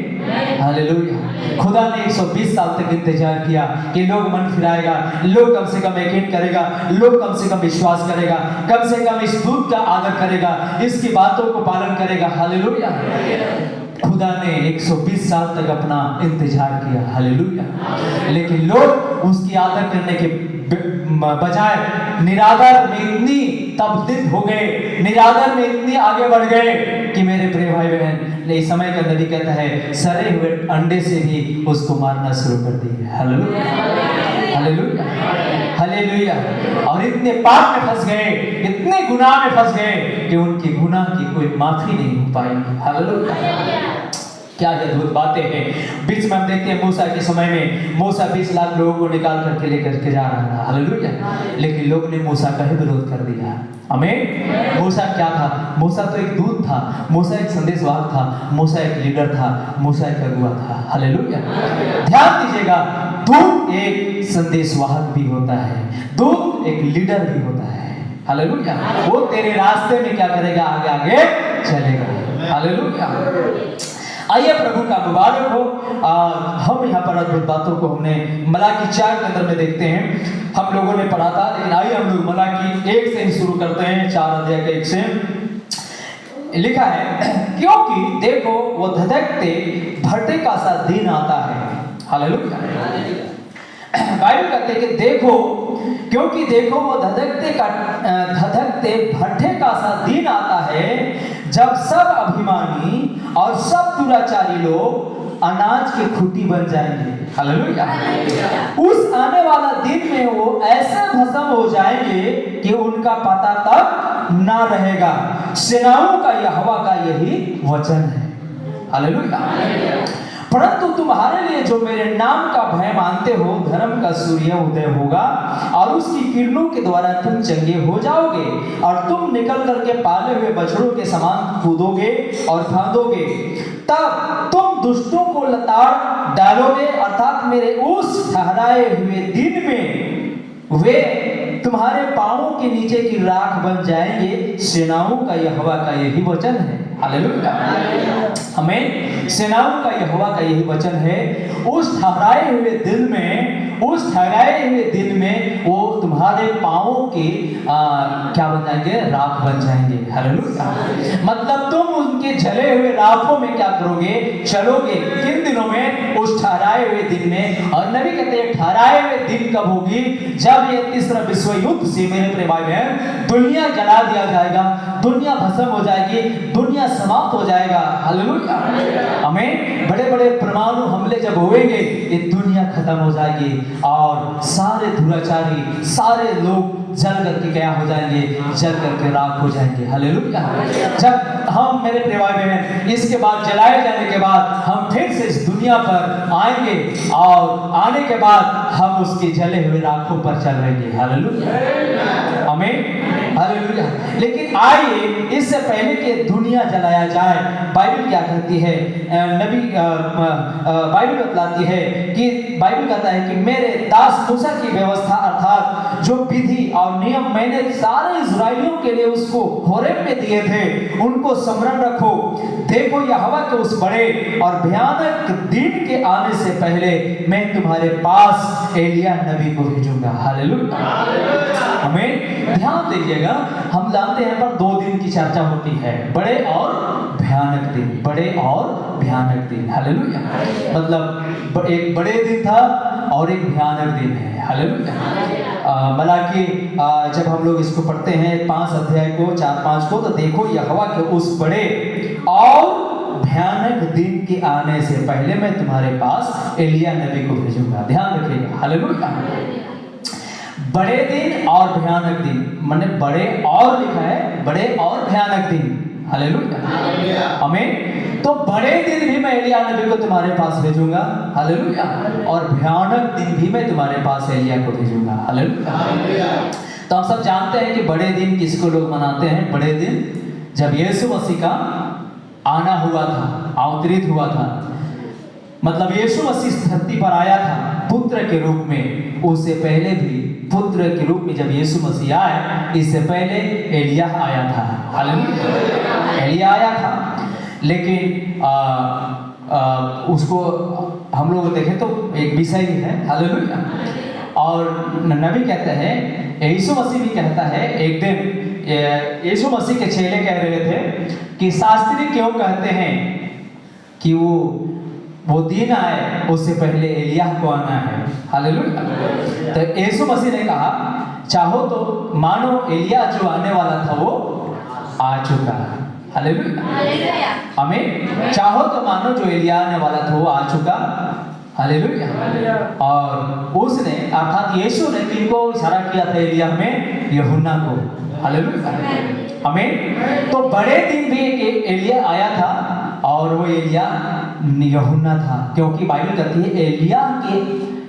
हालेलुया। खुदा ने 120 साल तक इंतजार किया कि लोग मन फिराएगा, लोग कम से कम यकीन करेगा, लोग कम से कम विश्वास करेगा, कम से कम इस दूत का आदर करेगा, इसकी बातों को पालन करेगा। हालेलुया। खुदा ने 120 साल तक अपना इंतजार किया। हालेलुया। लेकिन लोग उसकी आदर करने के बजाय निरादर में इतनी तब्दील हो गए, निरादर में इतनी आगे बढ़ गए कि मेरे प्रिय भाई बहन, इस समय का नबी कहता है सड़े हुए अंडे से भी उसको मारना शुरू कर दिए। Hallelujah, hallelujah, hallelujah. और इतने पाप में फंस गए, इतने गुनाह में फंस गए कि उनके गुनाह की कोई माफी नहीं हो पाई। हालेलुया। क्या अद्भुत बातें हैं। बीच में हम देखते हैं मूसा के समय में मूसा 20 लाख लोगों को निकाल करके लेकर के जा रहा था। हालेलुया। लेकिन लोगों ने मूसा का ही विरोध कर दिया। आमीन। मूसा क्या था? मूसा तो एक दूत था, मूसा एक संदेशवाहक था, मूसा एक लीडर था, मूसा एक अगुआ था। हालेलुया। ध्यान दीजिएगा, दूत एक संदेशवाहक भी होता है, दूत एक लीडर भी होता है। हालेलुया। वो तेरे रास्ते में क्या करेगा? आगे आगे चलेगा। हालेलुया। आइए प्रभु का मुबारक हो। हम यहाँ पर अद्भुत बातों को हमने मलाकी 4 के अंदर में देखते हैं। हम लोगों ने पढ़ा था, लेकिन आइए हम लोग मलाकी 1 से ही शुरू करते हैं। 4 अध्याय के 1 से लिखा है, क्योंकि देखो वो धधकते भट्टे का सा दिन आता है। हालेलुया। बाइबल कहते हैं कि देखो, क्योंकि देखो वो धधकते भट्टे का सा दिन आता है जब सब अभिमानी और सब दुराचारी लोग अनाज की खुटी बन जाएंगे। हालेलुया। उस आने वाला दिन में वो ऐसे भस्म हो जाएंगे कि उनका पता तक ना रहेगा। सेनाओं का यहोवा का यही वचन है। हालेलुया। परंतु तुम्हारे लिए जो मेरे नाम का भय मानते हो, धर्म का सूर्य उदय होगा और उसकी किरणों के द्वारा तुम चंगे हो जाओगे और तुम निकल करके पाले हुए बछड़ों के समान कूदोगे और फांदोगे। तब तुम दुष्टों को लताड़ डालोगे, अर्थात मेरे उस ठहराए हुए दिन में वे तुम्हारे पांवों के नीचे की राख बन जाएंगे। सेनाओं का यहोवा का यही वचन है। हालेलुया। हमें सेनाओं का यहोवा का यही वचन है। उस ठहराए हुए दिन में वो तुम्हारे पांवों के क्या बन जाएंगे? राख बन जाएंगे। हालेलुया। मतलब तुम उनके जले हुए राखों में क्या करोगे? चलोगे। किन दिनों में? उस ठहराए हुए दिन में। और नबी कहते हैं ठहराए हुए दिन कब होगी? जब ये तीसरा विश्व युद्ध से मेरे प्रिय भाई बहन दुनिया जला दिया जाएगा, दुनिया भस्म हो जाएगी, दुनिया समाप्त हो जाएगा। हालेलुया। हमें बड़े बड़े परमाणु हमले जब होंगे, ये दुनिया खत्म हो जाएगी और सारे दुराचारी, सारे लोग जल करके क्या हो जाएंगे? जल करके राख हो जाएंगे। हालेलुया। जब हम मेरे प्रिय भाई बहन इसके बाद जलाए जाने के बाद हम फिर से इस दुनिया पर आएंगे और आने के बाद हम उसके जले हुए राखों पर चलेंगे। हालेलुया। आमीन, हालेलुया। लेकिन आइए इससे पहले कि दुनिया जलाया जाए, बाइबल क्या कहती है? नबी बाइबल बतलाती है कि बाइबल कहता है कि मेरे दास मूसा की व्यवस्था अर्थात जो विधि और नियम मैंने सारे इस्राएलियों के लिए उसको होरेब में दिए थे, उनको स्मरण रखो। देखो यहोवा के उस बड़े और भयानक दिन के आने से पहले मैं तुम्हारे पास एलिया नबी को भेजूंगा। हालेलुया। हमें ध्यान दीजिएगा, हम जानते हैं पर 2 दिन की चर्चा होती है, बड़े और भयानक दिन, बड़े और भयानक दिन। हालेलुया। मतलब एक बड़े दिन था और एक भयानक दिन है। हालेलुया। मलाकी जब हम लोग इसको पढ़ते हैं 5 अध्याय को 4-5 को, तो देखो यहोवा के उस बड़े और भयानक दिन के आने से पहले मैं तुम्हारे पास एलिया नबी को भेजूंगा। ध्यान रखिएगा। हालेलुया। बड़े दिन और भयानक दिन, मैंने बड़े और लिखा है, बड़े और भयानक दिन। हालेलुया। आमीन। तो बड़े दिन भी मैं एलिया नबी को तुम्हारे पास भेजूंगा। हालेलुया। और भयानक दिन भी मैं तुम्हारे पास एलिया को भेजूंगा। हालेलुया। तो हम सब जानते हैं कि बड़े दिन किसको लोग मनाते हैं? बड़े दिन जब यीशु मसीह का आना हुआ था, अवतरित हुआ था, मतलब यीशु मसीह धरती पर आया था पुत्र के रूप में। उससे पहले भी पुत्र के रूप में जब यीशु मसीह आए, इससे पहले एलिया आया था। हालेलुया। एलिया आया था, लेकिन उसको हम लोग देखें तो एक विषय ही है, हालेलुया। और नबी कहते हैं, यीशु मसीह भी कहता है, एक दिन यीशु मसीह के चेले कह रहे थे कि शास्त्री क्यों कहते हैं कि वो दिन आए उससे पहले एलिय्याह को आना है, हालेलुया। तो यीशु मसीह ने कहा चाहो तो मानो एलिय्याह जो आने वाला था वो आ चुका है, हालेलुया, आमीन। चाहो तो मानो जो एलिय्याह आने वाला था वो आ चुका, हालेलुया। और उसने अर्थात यीशु ने किनको इशारा किया था एलिय्याह में? यूहन्ना को, हालेलुया, आमीन। तो बड़े दिन भी एक एलिय्याह आया था और वो एलिय्याह यूहन्ना था, क्योंकि बाइबल कहती है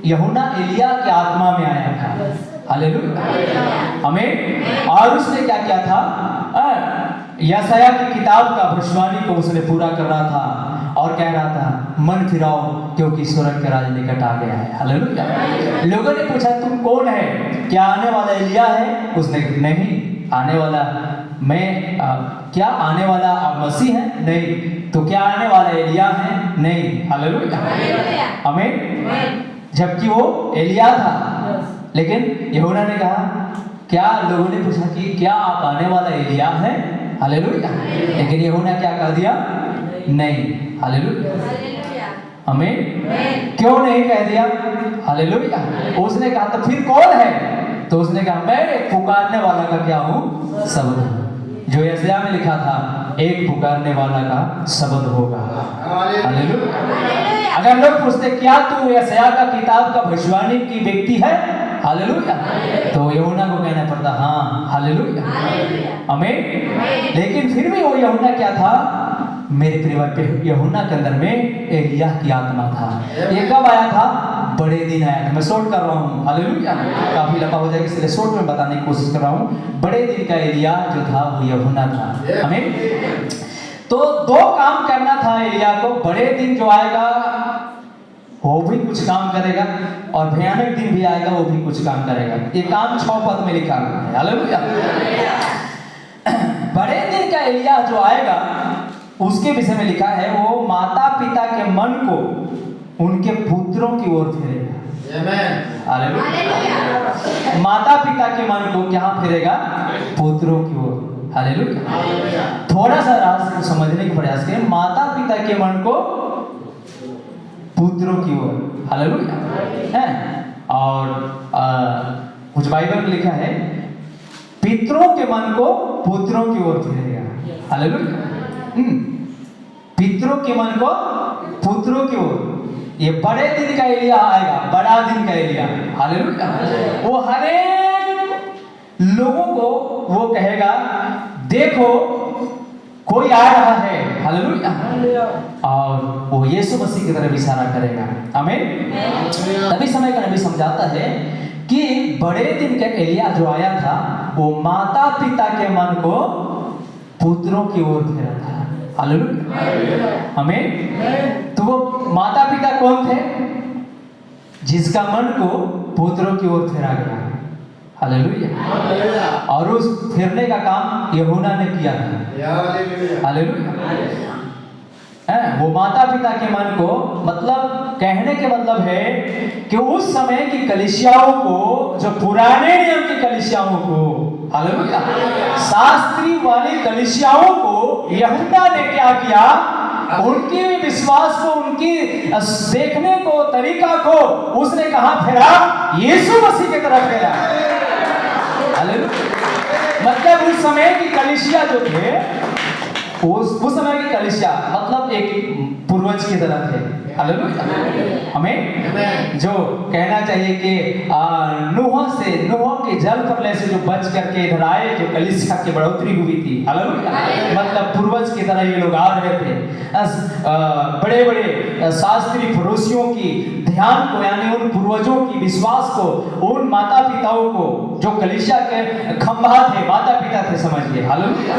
यूहन्ना एलिय्याह के आत्मा में आया था, हालेलुया, आमीन। और उसने क्या किया था? यशायाह की किताब का भविष्यवाणी को उसने पूरा कर रहा था और कह रहा था मन फिराओ क्योंकि स्वर्ग का राज निकट आ गया है, हालेलुया। लोगों ने पूछा तुम कौन है? क्या आने वाला एलिय्याह है? उसने नहीं, आने वाला मैं क्या आने वाला आप मसीह है? नहीं। तो क्या आने वाला एलिय्याह है? नहीं, हालेलुया, आमीन। जबकि वो एलिय्याह था, लेकिन यूहन्ना ने कहा, क्या लोगों ने पूछा कि क्या आप आने वाला एलिय्याह है? हालेलुया। लेकिन यूहन्ना क्या कह दिया? नहीं, हालेलुया, आमीन। क्यों नहीं कह दिया? हालेलुया। उसने कहा तो फिर कौन है? तो उसने कहा मैं एक पुकारने वाला का क्या हूँ? शब्द हूँ। जो यशायाह में लिखा था एक पुकारने वाला का शब्द होगा, हालेलुया। अगर लोग पूछते क्या तू यशायाह का किताब का भविष्यवाणी की व्यक्ति है? हालेलुया। तो यूहन्ना को कहना पड़ता हाँ, हालेलुया, आमीन। लेकिन फिर भी वो यूहन्ना क्या था? मेरे परिवार यूहन्ना के अंदर में एलिय्याह की आत्मा था। ये कब आया था? बड़े दिन आया था। मैं शॉर्ट कर रहा हूँ, हालेलुया, काफी लंबा हो जाएगा इसलिए शॉर्ट में बताने की कोशिश कर रहा हूँ। बड़े दिन का एलिय्याह जो था वो यूहन्ना था, आमीन। तो दो काम करना था एलिय्याह को। बड़े दिन जो आएगा वो भी कुछ काम करेगा और भयानक दिन भी आएगा वो भी कुछ काम करेगा। ये काम 6 पद में लिखा हुआ है, हालेलुया। बड़े दिन का एलिय्याह जो आएगा उसके विषय में लिखा है वो माता पिता के मन को उनके पुत्रों की ओर फेरेगा, हालेलुया। माता पिता के मन को क्या फेरेगा? पुत्रों की ओर, हालेलुया। थोड़ा सा रास्ते को समझने का प्रयास करें। माता पिता के मन को पुत्रों की ओर, हालेलुया, है। और कुछ बाइबल में लिखा है पितरों के मन को पुत्रों की ओर फेरेगा, हालेलुया। पितरों के मन को पुत्रों की ओर। ये बड़े दिन का एलिय्याह आएगा, बड़ा दिन का एलिय्याह, हालेलुया। वो हर एक लोगों को वो कहेगा देखो कोई आ रहा है, हालेलुया। और वो यीशु मसीह की तरफ इशारा करेगा, आमीन। तभी समय का नबी समझाता है कि बड़े दिन का एलिय्याह जो आया था वो माता पिता के मन को पुत्रों की ओर फेरा था, हालेलुया, आमीन। तो वो माता पिता कौन थे? जिसका मन को पुत्रों की ओर फेरा गया, हालेलुया। और उस फेरने का काम यूहन्ना ने किया था, हालेलुया। वो माता पिता के मन को, मतलब कहने के मतलब है कि उस समय की कलीसियाओं को, जो पुराने नियम की कलीसियाओं को, हालेलुया, शास्त्री वाली कलीसियाओं को यूहन्ना ने क्या किया? उनके विश्वास को, उनकी देखने को, तरीका को उसने कहां फेरा? यीशु मसीह की तरफ फेरा, हालेलुया। मतलब उस समय की कलीसिया जो थे, उस समय की कलीसिया मतलब एक पूर्वज की तरह थे, हालेलुया, हमें जो कहना चाहिए कि नूह के जल प्रलय से जो बच करके इधर आए, जो कलीसिया की बढ़ोतरी हुई थी, हालेलुया। मतलब पूर्वज की तरह ये लोग आ रहे थे। बड़े बड़े शास्त्री फरोशियों की ध्यान को, यानी उन पूर्वजों की विश्वास को, उन माता पिताओं को जो कलीसिया के खंभा थे, माता पिता थे, समझिए, हालेलुया,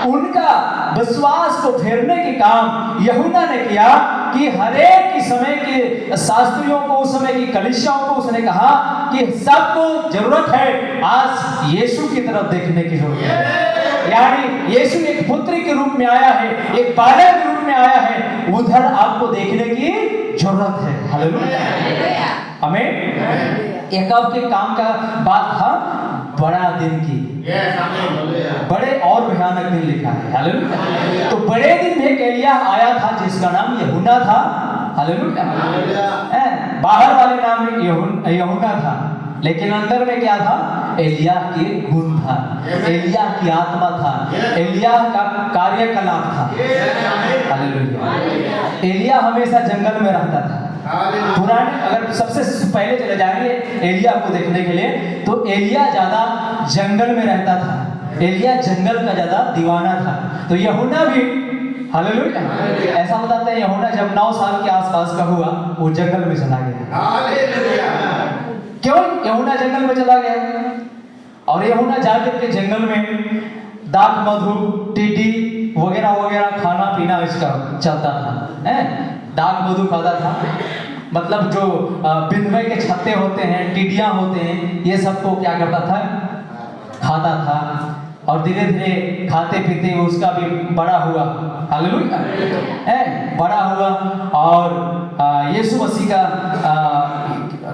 उनका विश्वास को फेरने के काम यूहन्ना ने किया कि हर एक समय के शास्त्रियों को, उस समय की कलीसियाओं को उसने कहा कि सबको जरूरत है आज यीशु की तरफ देखने की जरूरत है, यानी यीशु एक पुत्र के रूप में आया है, एक बालक के रूप में आया है, उधर आपको देखने की जरूरत है। हालेलुया, हमें एक अब के काम का बात था, बड़ा दिन की, बड़े और भयानक दिन लिखा है। हालेलुया, तो बड़े दिन में एलिया आया था जिसका नाम यूहन्ना था। हालेलुया, बाहर वाले नाम में यूहन्ना था, लेकिन अंदर में क्या था? एलिया के गुण था, एलिया की आत्मा था, एलिया का कार्यकलाप था। हालेलुया, एलिया हमेशा जंगल में रहता था। पुराने अगर सबसे पहले चले जाएंगे एलिया को देखने के लिए, तो एलिया ज्यादा जंगल में रहता था, एलिया जंगल का ज्यादा दीवाना था। तो यूहन्ना भी, हालेलुया, ऐसा बताते हैं यूहन्ना जब 9 साल के आसपास का हुआ, वो जंगल में चला गया। क्यों यूहन्ना जंगल में चला गया? और यूहन्ना जाकर के जंगल में दाख मधु, टीडी वगैरह वगैरह खाना पीना इसका चलता था। दाख मधु खाता था, मतलब जो बिंदवे के छत्ते होते हैं, टिड्डियां होते हैं, ये सबको क्या करता था? खाता था। और धीरे धीरे खाते पीते उसका भी बड़ा हुआ। हालेलुया, बड़ा हुआ। और यीशु मसीह का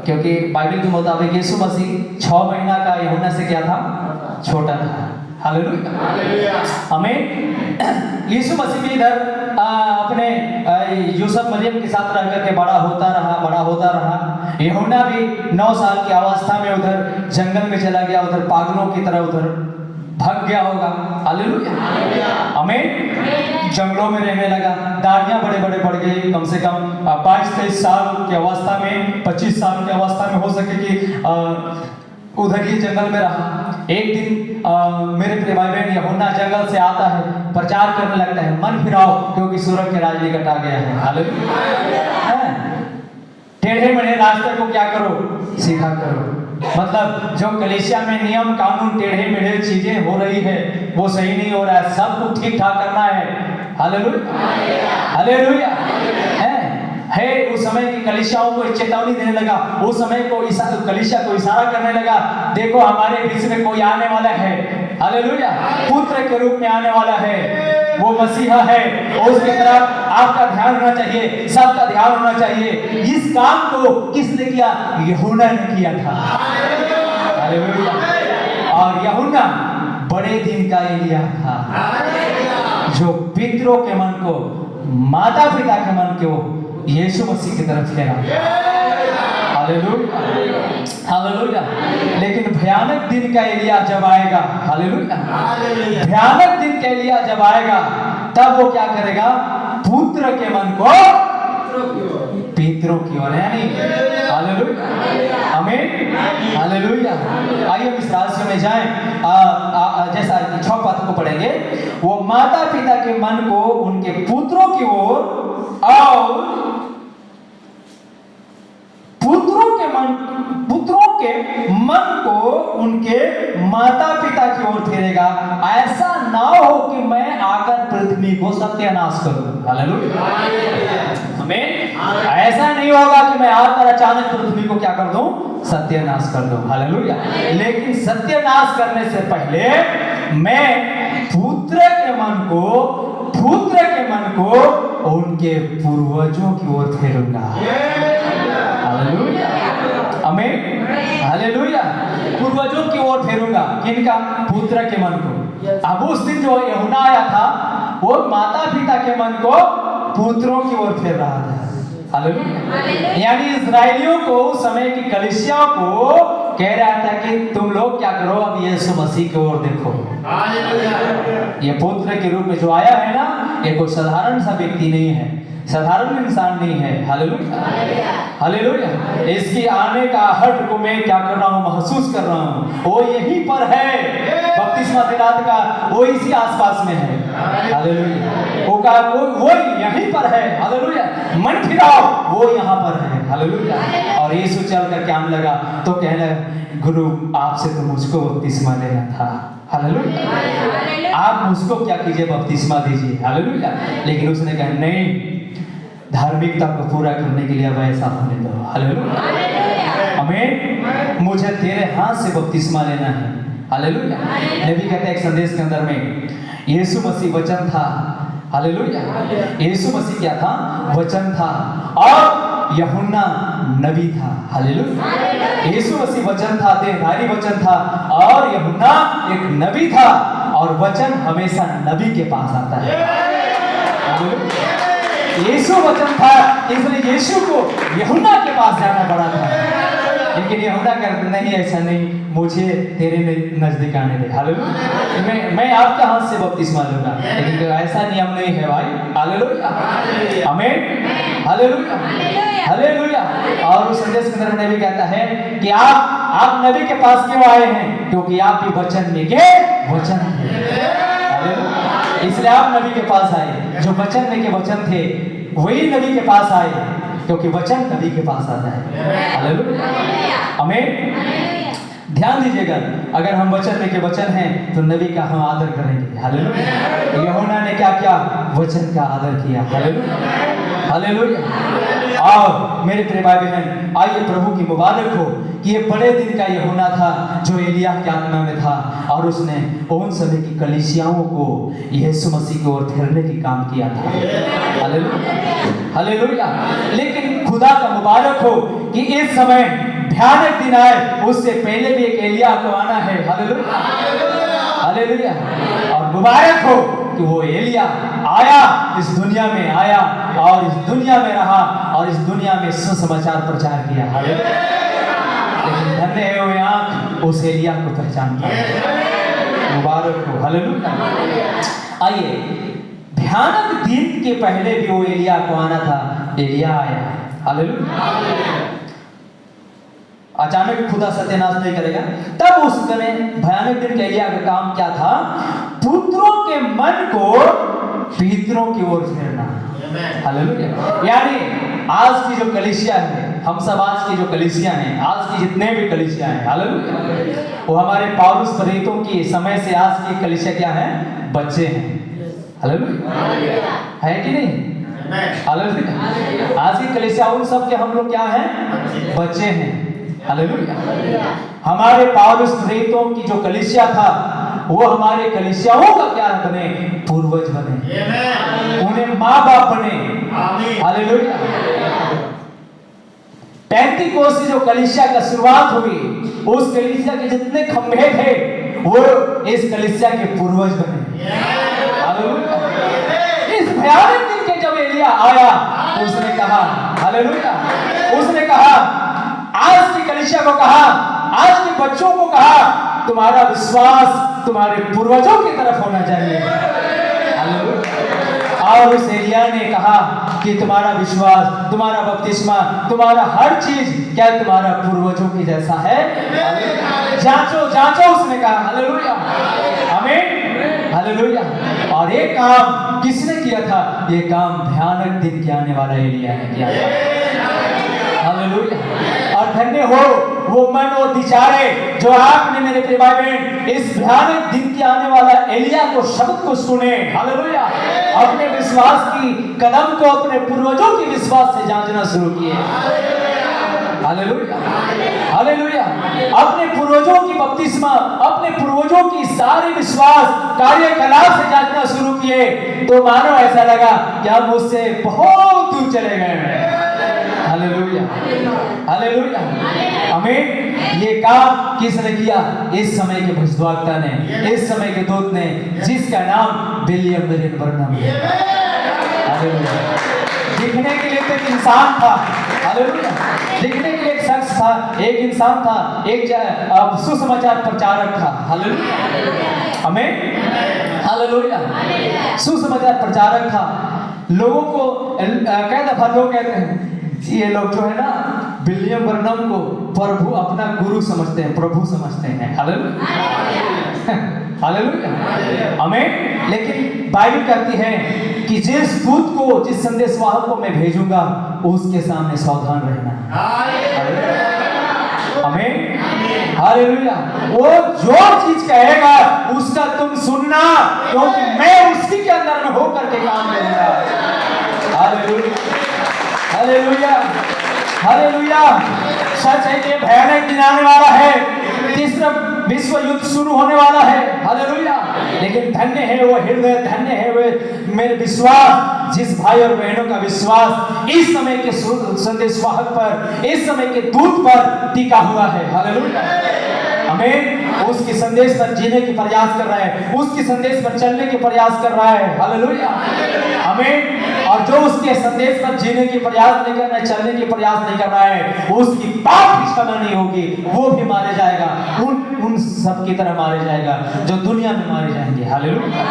क्योंकि बाइबल के मुताबिक यीशु मसीह 6 महीना का यूहन्ना से क्या था? छोटा था। हालेलुया, हमें यीशु मसीह भी इधर अपने यूसुफ मरियम के साथ रह करके बड़ा होता रहा। यूहन्ना भी 9 साल की अवस्था में उधर जंगल में चला गया, उधर पागलों की तरह उधर भाग गया होगा। हालेलुया, हमें जंगलों में रहने लगा, दाढ़ियां बड़े बड़े बढ़ गई, कम से कम 22-23 साल की अवस्था में, 25 साल की अवस्था में हो सके कि उधर ही जंगल में रहा। एक दिन मेरे प्रिय भाई बहन, यूहन्ना जंगल से आता है, प्रचार करने लगता है, मन फिराओ क्योंकि सूरज के राज निकट आ गया है। हालेलुया, टेढ़े मेढ़े रास्ते को क्या करो? सीधा करो। मतलब जो कलीसिया में नियम कानून टेढ़े मेढ़े चीजें हो रही है, वो सही नहीं हो रहा है, सब कुछ ठीक ठाक करना है। हालेलुया, हालेलुया, है उस समय की कलीसियाओं को चेतावनी देने लगा, उस समय को कलीसिया को इशारा करने लगा, देखो हमारे बीच में कोई आने वाला है। हालेलुया, पुत्र के रूप में आने वाला है, वो मसीहा है, उसकी तरफ आपका ध्यान होना चाहिए, सबका ध्यान होना चाहिए। इस काम को किसने किया? यूहन्ना ने किया था। हालेलुया, और यूहन्ना बड़े दिन का एलिया था, जो पितरों के मन को, माता पिता के मन को यीशु मसीह की तरफ फेरा। हालेलुया, हालेलुया, लेकिन भयानक दिन का एलिया जब आएगा, हालेलुया, भयानक दिन का एलिया जब आएगा, तब वो क्या करेगा? पुत्र के मन को पितरों की ओर, यानी हालेलुया, आमीन, हालेलुया। आइए इस रास्ते में जाएं, जैसा 6 पद को पढ़ेंगे, वो माता पिता के मन को उनके पुत्रों की ओर और पुत्रों के मन को उनके माता पिता की ओर फेरेगा, ऐसा ना हो कि मैं आकर पृथ्वी को सत्यानाश करूं। हालेलुया, आमीन। ऐसा नहीं होगा कि मैं आकर अचानक पृथ्वी को क्या कर दूं? सत्यानाश कर दूं। हालेलुया, लेकिन सत्यानाश करने से पहले मैं पुत्र के मन को उनके पूर्वजों की ओर फेरूंगा। हालेलुया, आमीन, हालेलुया, पूर्वजों की ओर फेरूंगा। किनका? पुत्र के मन को। अब उस दिन जो यूहन्ना आया था, वो माता पिता के मन को पुत्रों की ओर फेर रहा था। हालेलुया, यानी इस्राएलियों को, उस समय की कलीसिया को कह रहा था कि तुम लोग क्या करो, अब यीशु मसीह की ओर देखो। ये पुत्र के रूप में जो आया है ना, ये कोई साधारण सा व्यक्ति नहीं है, साधारण इंसान नहीं है। हालेलुया, हालेलुया, इसकी आने का हट को मैं क्या कर रहा हूँ? महसूस कर रहा हूँ। वो यहीं पर है, बपतिस्मा दिलाने का वो इसी आसपास में है। हालेलुया, वो यहीं पर है। हालेलुया, मन फिराओ, वो यहाँ पर है। हालेलुया, और यीशु चल कर क्या लगा तो कहने लगा, गुरु आपसे तो मुझको बपतिस्मा लेना था। हालेलुया, आप मुझको क्या कीजिए? बपतिस्मा दीजिए। हालेलुया, लेकिन उसने कहा नहीं, धार्मिकता को पूरा करने के लिए अब ऐसा होने दो। हालेलुया, आमीन, मुझे तेरे हाथ से बपतिस्मा लेना है। हालेलुया। नबी कहते हैं एक संदेश के अंदर में, यीशु मसीह वचन था। हालेलुया। यीशु मसीह क्या था? वचन था। और यूहन्ना नबी था। हालेलुया। यीशु मसीह वचन था, देहधारी वचन था, और यूहन्ना एक नबी था। और वचन हमेशा नबी के पास आता है। हालेलुया। यीशु वचन था, इसलिए यीशु को यूहन्ना के पास जाना पड़ा था। लेकिन यूहन्ना कहता नहीं, ऐसा नहीं, मुझे तेरे नजदीक आने दे। हालेलुया। मैं आपके हाथ से बपतिस्मा लूंगा, लेकिन ऐसा नियम नहीं है भाई। हालेलुया। आमीन। हालेलुया। हालेलुया। और उस संदेश के अंदर नबी कहता है कि आप नबी के पास क्यों आए हैं? क्योंकि आप भी वचन में के वचन थे। हालेलुया। इसलिए आप नबी के पास आए। जो वचन में के वचन थे वही नबी के पास आए, क्योंकि वचन नबी के पास आता है। हालेलुया। आमीन। ध्यान दीजिएगा, अगर हम वचन में के वचन हैं तो नबी का हम आदर करेंगे। हालेलुया। यूहन्ना ने क्या किया? वचन का आदर किया। हालेलुया। हालेलुया। और मेरे प्रिय भाई बहन, आइए प्रभु की मुबारक हो कि ये बड़े दिन का यूहन्ना था जो एलिया के आत्मा में था, और उसने उन सभी की कलीसियाओं को यीशु मसीह की ओर फेरने की काम किया था। हालेलुया। हालेलुया। लेकिन खुदा का मुबारक हो कि इस समय भयानक दिन आए, उससे पहले भी एक एलिया को आना है। हालेलुया। हालेलुया। और मुबारक हो कि वो एलिया आया, इस दुनिया में आया, और इस दुनिया में रहा, और इस दुनिया में सुसमाचार प्रचार किया। हालेलुया। लेकिन धन्य है वो आंख उस एलिया को पहचानता है। मुबारक हो। हालेलुया। आइए, भयानक दिन के पहले भी वो एलिया को आना था, एलिया आया। हालेलुया। अचानक खुदा सत्यानाश नहीं करेगा। तब उस समय भयानक दिन के एलिया का काम क्या था? पुत्रों के मन को पितरों की ओर फेरना। हालेलुया। यानी आज की जो कलीसिया है, हम सब आज की जो कलीसिया हैं, आज की जितने भी कलीसिया हैं, हालेलुया, वो हमारे पौलुस प्रेरितों की समय से आज की कलीसिया क्या है? बच्चे हैं। हालेलुया। है कि नहीं? हालेलुया। आज की कलीसिया उन सब के हम लोग क्या हैं? बच्चे हैं। हालेलुया। हमारे पौलुस प्रेरितों की जो कलीसिया था, वो हमारे कलीसियाओं का क्या बने? पूर्वज बने, उन्हें माँ बाप बने। हालेलुया। पेंतीकोस्त से जो कलीसिया का शुरुआत हुई, उस कलीसिया के जितने खंभे थे वो इस कलीसिया के पूर्वज बने। हालेलुया। इस भयानक दिन के जब एलिया आया तो उसने कहा, हालेलुया, उसने कहा, आज की कलीसिया को कहा, आज के बच्चों को कहा, तुम्हारा विश्वास तुम्हारे पूर्वजों की तरफ होना चाहिए। हालेलुया। और उस एलिया ने कहा कि तुम्हारा विश्वास, तुम्हारा बपतिस्मा, तुम्हारा हर चीज क्या तुम्हारा पूर्वजों की जैसा है? जांचो जांचो, उसने कहा। हालेलुया। आमीन। हालेलुया। और ये काम किसने किया था? ये काम भयानक दिन के आने वाला एलिया ने किया था। हालेलुया। और धन्य हो वो मन और विचारे जो आपने मेरे प्रिय भाई बहन इस भयानक दिन के आने वाला एलिया को शब्द को सुने। हालेलुया। अपने विश्वास की कदम को अपने पूर्वजों के विश्वास से जांचना शुरू किए। हालेलुया। हालेलुया। अपने पूर्वजों की बपतिस्मा, अपने पूर्वजों की सारी विश्वास कार्यकलाप से जांचना शुरू किए, तो मानो ऐसा लगा कि हम उससे बहुत दूर चले गए। हालेलुया। हालेलुया। आमीन। ये काम किसने किया? इस समय के भविष्यद्वक्ता ने, इस समय के दूत ने, जिसका नाम विलियम मरीन ब्रैनम है। हालेलुया। दिखने के लिए तो एक इंसान था। हालेलुया। दिखने के लिए एक शख्स था, एक इंसान था, एक सुसमाचार प्रचारक था। हालेलुया। आमीन। हालेलुया। सुसमाचार प्रचारक था। लोगों को कई दफा लोग कहते हैं, ये लोग जो है ना विलियम ब्रैनम को प्रभु अपना गुरु समझते हैं, प्रभु समझते हैं। हालेलुया। हालेलुया। आमीन। लेकिन बाइबल कहती है कि जिस दूत को, जिस संदेशवाहक को मैं भेजूंगा, उसके सामने सावधान रहना। आमीन। हालेलुया। वो जो चीज कहेगा उसका तुम सुनना, क्योंकि मैं उसी के अंदर में होकर के काम करूंगा। हालेलुया। हालेलुया। हालेलुया। सच है कि भयानक दिन आने वाला है। तीसरा विश्व युद्ध शुरू होने वाला है, हालेलुया। लेकिन धन्य है वो हृदय, धन्य है वे मेरे विश्वास, जिस भाई और बहनों का विश्वास इस समय के संदेशवाहक पर, इस समय के दूत पर टिका हुआ है, हालेलुया। आमीन। उसके संदेश पर जीने की प्रयास कर रहा है, उसके संदेश पर चलने की प्रयास कर रहा है, हालेलुया। आमीन। और जो उसके संदेश पर जीने की प्रयास नहीं कर रहा है, चलने की प्रयास नहीं कर रहा है, उसकी पाप की क्षमा नहीं होगी, वो भी मारे जाएगा, उन सब की तरह मारे जाएगा जो दुनिया में मारे जाएंगे, हालेलुया,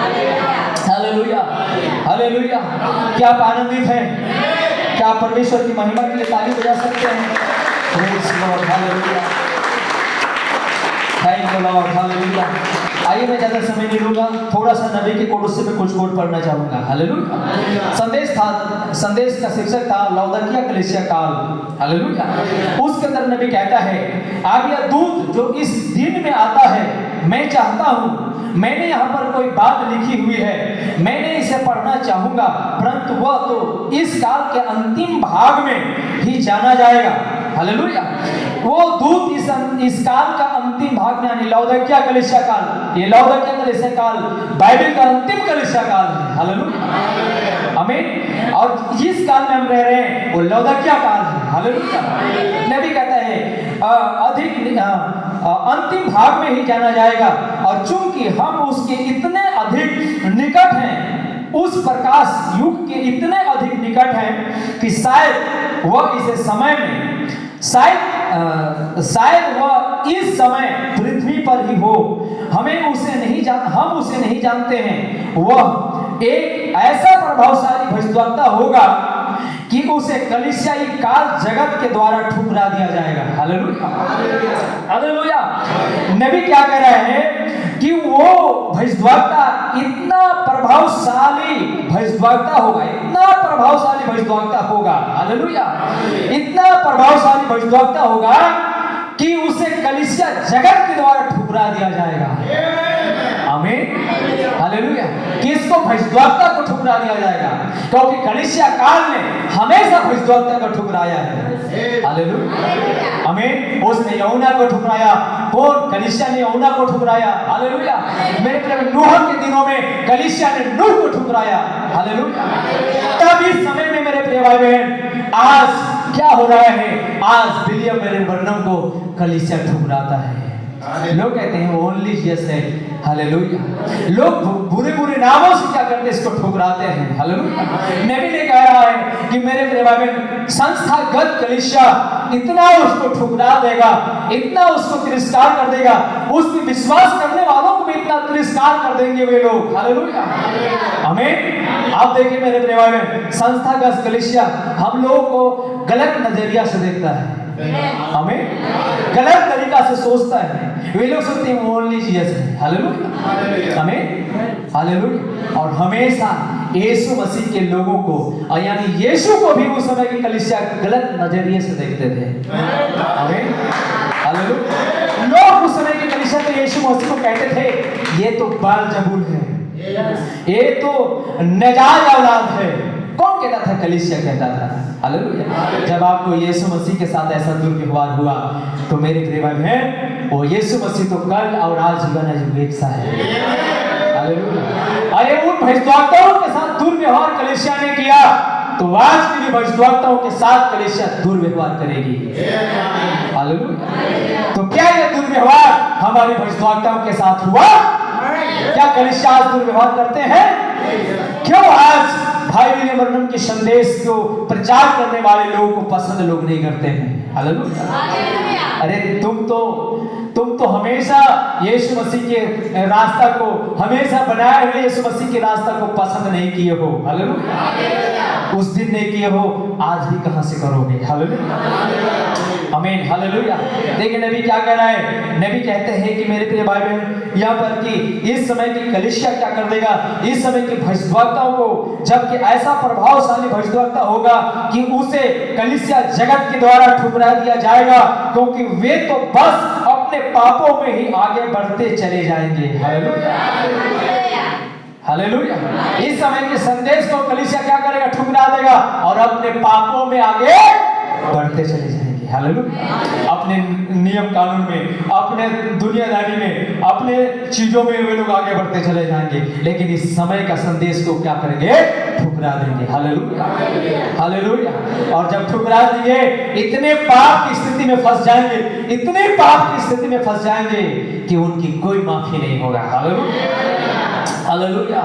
हालेलुया, हालेलुया। क्या आप आनंदित हैं? क्या आप परमेश्वर की महिमा के लिए ताली बजा सकते हैं? Praise Lord, hallelujah, thank you Lord, hallelujah. आइए मैं ज्यादा समय नहीं लूंगा, थोड़ा सा नबी के कोड से मैं कुछ कोड पढ़ना चाहूंगा, हालेलुया। संदेश का शीर्षक था लौदकिया कलीसिया काल, हालेलुया। उसके अंदर नबी कहता है, अब यह दूत जो इस दिन में आता है, मैं चाहता हूं, मैंने यहाँ पर कोई बात लिखी हुई है, मैंने इसे पढ़ना चाहूंगा, परंतु वह तो इस काल के अंतिम भाग में ही जाना जाएगा, हालेलुया। वो दूत इस काल का अंतिम भाग में, यानी लौदकिया कलीसिया काल, ये लौदकिया कलीसिया काल बाइबल का अंतिम कलीसिया काल है, हालेलुया, आमीन। और जिस काल में हम रह रहे हैं वो लौदकिया काल है, हालेलुया। नबी कहता है अंतिम भाग में ही जाना जाएगा, और चूंकि हम उसके इतने अधिक निकट हैं, उस प्रकाश युग के इतने अधिक निकट हैं कि शायद वह इस समय में, शायद वह इस समय पृथ्वी पर ही हो, हम उसे नहीं जानते हैं। वह एक ऐसा प्रभावशाली भविष्यद्वक्ता होगा कि उसे कलीसियाई काल जगत के द्वारा ठुकरा दिया जाएगा, हालेलुया, हालेलुया। नबी क्या कह रहे हैं कि वो भविष्यद्वक्ता इतना प्रभावशाली भविष्यद्वक्ता होगा, इतना प्रभावशाली भविष्यद्वक्ता होगा, हालेलुया, इतना प्रभावशाली भविष्यद्वक्ता होगा कि उसे कलीसिया जगत के द्वारा ठुकरा दिया जाएगा, आमीन, हालेलुया। किसको? भविष्यद्वक्ता को ठुकरा दिया जाएगा, क्योंकि कलीसिया काल ने हमेशा भविष्यद्वक्ता को ठुकराया है, हालेलुया, आमीन। उसने यूहन्ना को ठुकराया, कौन? कलीसिया ने यूहन्ना को ठुकराया, हालेलुया। मेरे प्रिय, नूह के दिनों में कलीसिया ने नूह को ठुकराया, हालेलुया। तब इस समय में मेरे प्रिय भाई बहन, आज क्या हो रहा है? आज विलियम मैरियन ब्रैनम को कलीसिया ठुकराता है। लोग कहते हैं ओनली जीसस है, हालेलुया। लोग बुरे बुरे नामों से क्या करते हैं? इसको ठुकराते हैं, हालेलुया। नबी ने कह रहा है कि मेरे प्रिय भाई बहन, संस्थागत कलीसिया इतना उसको ठुकरा देगा, इतना उसको तिरस्कार कर देगा, उस पर विश्वास करने वालों को भी इतना तिरस्कार कर देंगे वे लोग, हालेलुया, आमीन। आप देखिए मेरे प्रिय भाई बहन, संस्थागत कलीसिया हम लोगों को गलत नजरिया से देखता है, हमें गलत तरीका से सोचता है। वे लोग सोचते हैं ओनली जीसस है, हालेलुया, हमें, हालेलुया। और हमेशा यीशु मसीह के लोगों को, यानी यीशु को भी उस समय की कलीसिया गलत नजरिए से देखते थे, हमें, हालेलुया। लोग उस समय की कलीसिया तो यीशु मसीह को कहते थे ये तो बालजबूल है, ये तो नजायज औलाद है। कौन कहता था? कलीसिया कहता था, हालेलुया। जब आपको यीशु मसीह के साथ ऐसा दुर्व्यवहार हुआ तो मेरे प्रिय भाई बहन, वो यीशु मसीह तो कल और आज जुग एक सा है, हालेलुया। अरे उन भविष्यद्वक्ताओं के साथ दुर्व्यवहार कलीसिया ने किया तो आज की भी भविष्यद्वक्ताओं के साथ कलीसिया दुर्व्यवहार करेगी, हालेलुया। तो क्या ये दुर्व्यवहार हमारे भविष्यद्वक्ताओं के साथ हुआ? क्या कलीसिया आज दुर्व्यवहार करते हैं? क्यों आज भाई विलियम ब्रैनम के संदेश को प्रचार करने वाले लोगों को पसंद लोग नहीं करते हैं, हालेलुया। अरे तुम तो हमेशा यीशु मसीह के रास्ता को, हमेशा बनाए हुए यीशु मसीह के रास्ता को पसंद नहीं किए हो, हालेलुया। उस दिन नहीं किए हो, आज भी कहां से करोगे, हालेलुया, आमीन, हालेलुया। देखिए नबी क्या कह रहा है? नबी कहते हैं कि मेरे प्रिय भाई बहन, यहाँ पर कि इस समय की कलीसिया क्या कर देगा? इस समय के भविष्यद्वक्ताओं को, जबकि ऐसा प्रभावशाली भविष्यद्वक्ता होगा कि उसे कलीसिया जगत के द्वारा ठुकरा दिया जाएगा, क्योंकि वे तो बस अपने पापों में ही आगे बढ़ते चले जाएंगे, हालेलुया, हालेलुया। इस समय के संदेश को कलीसिया क्या करेगा? ठुकरा देगा और अपने पापों में आगे बढ़ते चले जाएंगे, हालेलुया। अपने नियम कानून में, अपने दुनियादारी में, अपने चीजों में वे लोग आगे बढ़ते चले जाएंगे, लेकिन इस समय का संदेश को क्या करेंगे? ठुकरा देंगे। Hallelujah, hallelujah. और जब ठुकरा देंगे, इतने पाप की स्थिति में फंस जाएंगे, इतने पाप की स्थिति में फंस जाएंगे कि उनकी कोई माफी नहीं होगा। Hallelujah, hallelujah.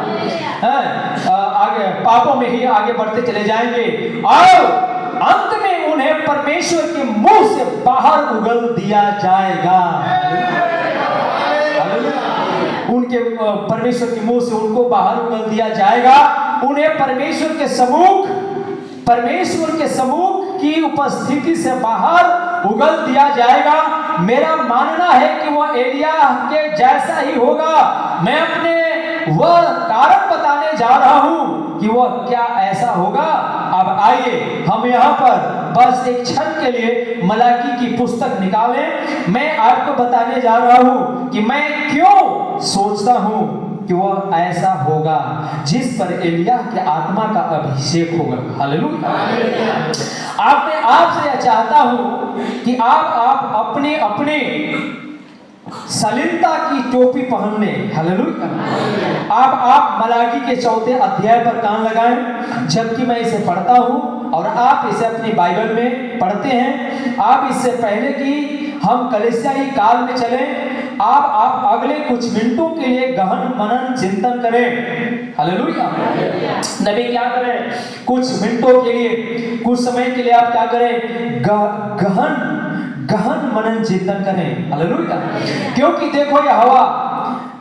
आगे पापों में ही आगे बढ़ते चले जाएंगे और अंत में उन्हें परमेश्वर के मुंह से बाहर उगल दिया जाएगा। उनके परमेश्वर के मुंह से उनको बाहर उगल दिया जाएगा। उन्हें परमेश्वर के सम्मुख की उपस्थिति से बाहर उगल दिया जाएगा। मेरा मानना है कि वह एलिया के जैसा ही होगा। मैं अपने वह कारण बताने जा रहा हूं कि वह क्या ऐसा होगा। अब आइए हम यहाँ पर बस एक क्षण के लिए मलाकी की पुस्तक निकालें। मैं आपको बताने जा रहा हूं कि मैं क्यों सोचता हूं कि वह ऐसा होगा जिस पर एलिया के आत्मा का अभिषेक होगा। हालेलुया। आपसे यह चाहता हूं कि आप अपने अपने सलीलता की टोपी पहन लें। हालेलुया। आप मलाकी के 4 अध्याय पर कान लगाएं जबकि मैं इसे पढ़ता हूं और आप इसे अपनी बाइबल में पढ़ते हैं। आप इससे पहले कि हम कलीसियाई काल में चलें, आप अगले कुछ मिनटों के लिए गहन मनन चिंतन करें। हालेलुया। नबी क्या करें? कुछ मिनटों के लिए, कुछ समय के लिए आप क्या करें? गहन मनन चिंतन करें। हालेलुया।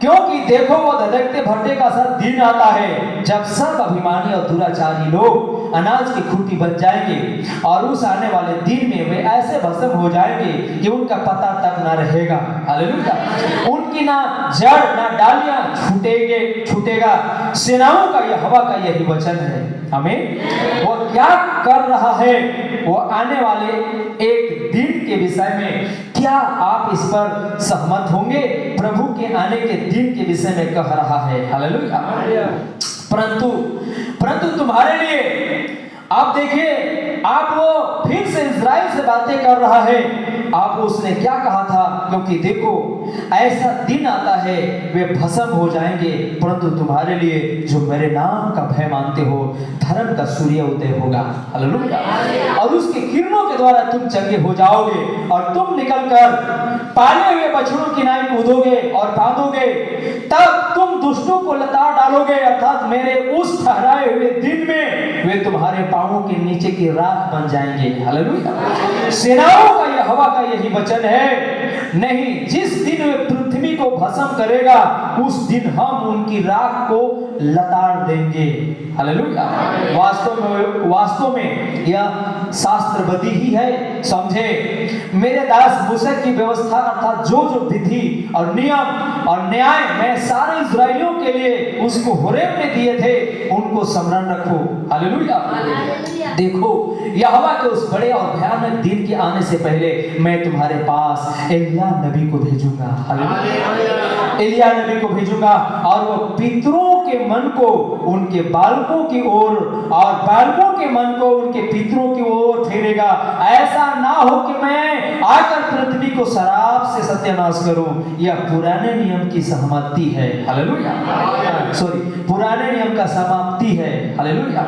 क्योंकि देखो वो धधकते भट्टे का सा दिन आता है जब सब अभिमानी और दुराचारी लोग अनाज की खुटी बन जाएंगे और उस आने वाले दिन में वे ऐसे भस्म हो जाएंगे कि उनका पता तक न रहेगा। हालेलुया। उनकी ना जड़ ना डालियां छूटेगा। सेनाओं का यहोवा का यही वचन है। आमीन। वो क्या कर रहा है? वो आने वाले एक दिन के विषय में क्या आप इस पर सहमत होंगे? प्रभु के आने के दिन के विषय में कह रहा है। हालेलुया। परंतु तुम्हारे लिए आप देखिए, आप वो फिर से इज़राइल से बातें कर रहा है। आप उसने क्या कहा था? क्योंकि देखो ऐसा दिन आता है वे भस्म हो जाएंगे, परंतु तुम्हारे लिए जो मेरे नाम का भय मानते हो धर्म का सूर्य उदय होगा। हालेलुया। और उसके किरणों के द्वारा तुम चंगे हो जाओगे और तुम निकलकर पाले हुए बछड़ों की नाई कूदोगे और बांधोगे। तब तुम दुष्टों को लताड़ डालोगे, अर्थात मेरे उस ठहराए हुए दिन में वे तुम्हारे पांवों के नीचे की राख बन जाएंगे। हालेलुया। सेनाओं का यहोवा का यही वचन है। नहीं, जिस दिन वे पृथ्वी को भस्म करेगा उस दिन हम उनकी राख को लताड़ देंगे। हालेलुया। वास्तव में यह शास्त्रबद्ध ही है। समझे मेरे दास मूसा की व्यवस्था अर्थात जो विधि और नियम और न्याय मैं सारे इस्राएलियों के लिए उसको होरेब में दिए थे उनको स्मरण रखो। हालेलुया। देखो यहोवा के उस बड़े और भयानक दिन के आने से पहले मैं तुम्हारे पास एलिया नबी को भेजूंगा। हालेलुया। एलिया नबी को भेजूंगा और वो पितरों के मन को उनके बालकों की ओर और बालकों के मन को उनके पितरों की ओर फेरेगा। ऐसा ना हो कि मैं आकर पृथ्वी को शराब से सत्यानाश करूं। यह पुराने नियम की समाप्ति है। हालेलुया। पुराने नियम का समाप्ति है। हालेलुया।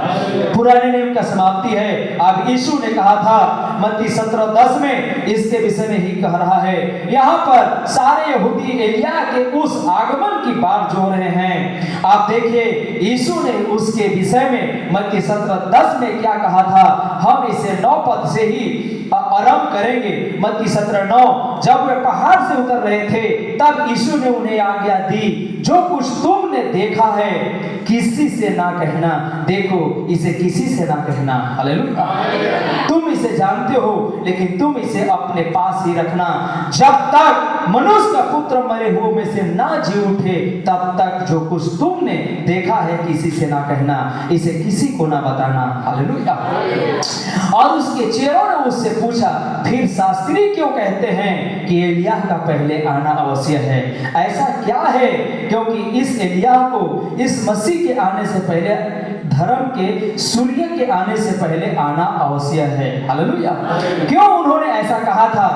पुराने नियम का समाप्ति है। अब यीशु ने कहा था मत्ती 17:10 में इसके विषय में ही कह रहा है। यहाँ पर सारे यहूदी एलिया के उस आगमन की बात जोड़ रहे हैं। आप देखिए यीशु ने उसके विषय में मत्ती 17:10 में क्या कहा था। हम इसे 9 पद से ही आरंभ करेंगे। मत्ती 17:9 जब वे पहाड़ से उतर रहे थे तब यीशु ने उन्हें आज्ञा दी, जो कुछ तुमने देखा है किसी से ना कहना। देखो इसे किसी से ना कहना। हालेलुया। तुम इसे जानते हो लेकिन तुम इसे अपने पास ही रखना। जब तक मनुष्य का पुत्र मरे हुओं में से ना जी उठे तब तक जो कुछ तुमने देखा है किसी से ना कहना, इसे किसी को ना बताना। हालेलुया। और उसके चेलों ने उससे पूछा, फिर शास्त्री क्यों कहते हैं कि एलिया का पहले आना अवश्य है? ऐसा क्या है? क्योंकि इस एलिया को इस मसीह के आने से पहले धर्म के सूर्य के आने से पहले आना अवश्य है। हालेलुया। क्यों उन्होंने ऐसा कहा था?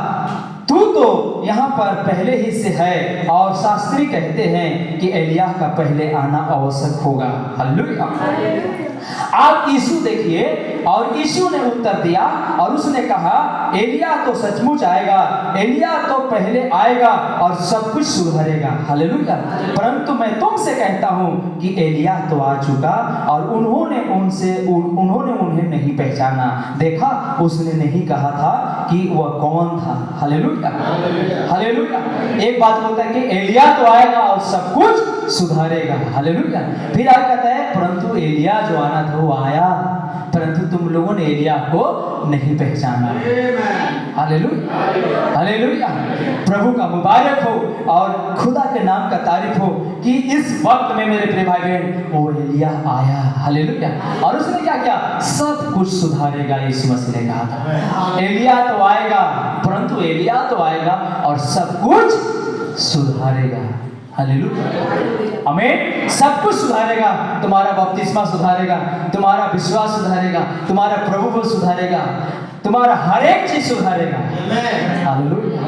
तू तो यहाँ पर पहले ही से है, और शास्त्री कहते हैं कि एलिय्याह का पहले आना आवश्यक होगा। हालेलुया। आप यीशु देखिए, और यीशु ने उत्तर दिया और उसने कहा एलिय्याह तो सचमुच आएगा, एलिय्याह तो पहले आएगा और सब कुछ सुधारेगा। हालेलुया। परंतु मैं तुमसे कहता हूँ कि एलिय्याह तो आ चुका और उन्होंने उन्हें नहीं पहचाना। देखा, उसने नहीं कहा था कि वह कौन था। Hallelujah, hallelujah. एक बात होता है कि एलिय्याह तो आएगा और सब कुछ सुधारेगा। हालेलुया। फिर आगे कहता है परंतु एलिय्याह जो आना था वो आया, परंतु तुम लोगों ने एलिय्याह को नहीं पहचाना। Hallelujah, hallelujah. प्रभु का मुबारक हो और खुदा के नाम का तारीफ हो कि इस वक्त में मेरे प्रिय भाई बहन वो एलिय्याह आया। हालेलुया। और उसने क्या किया? सब कुछ सुधारेगा। यीशु मसीह ने कहा था एलिय्याह तो आएगा, परंतु एलिय्याह तो आएगा और सब कुछ सुधारेगा। हालेलुया, आमीन। सब कुछ सुधारेगा। तुम्हारा बपतिस्मा सुधारेगा, तुम्हारा विश्वास सुधारेगा, तुम्हारा प्रभु सुधारेगा, तुम्हारा हर एक चीज सुधारेगा। Hallelujah,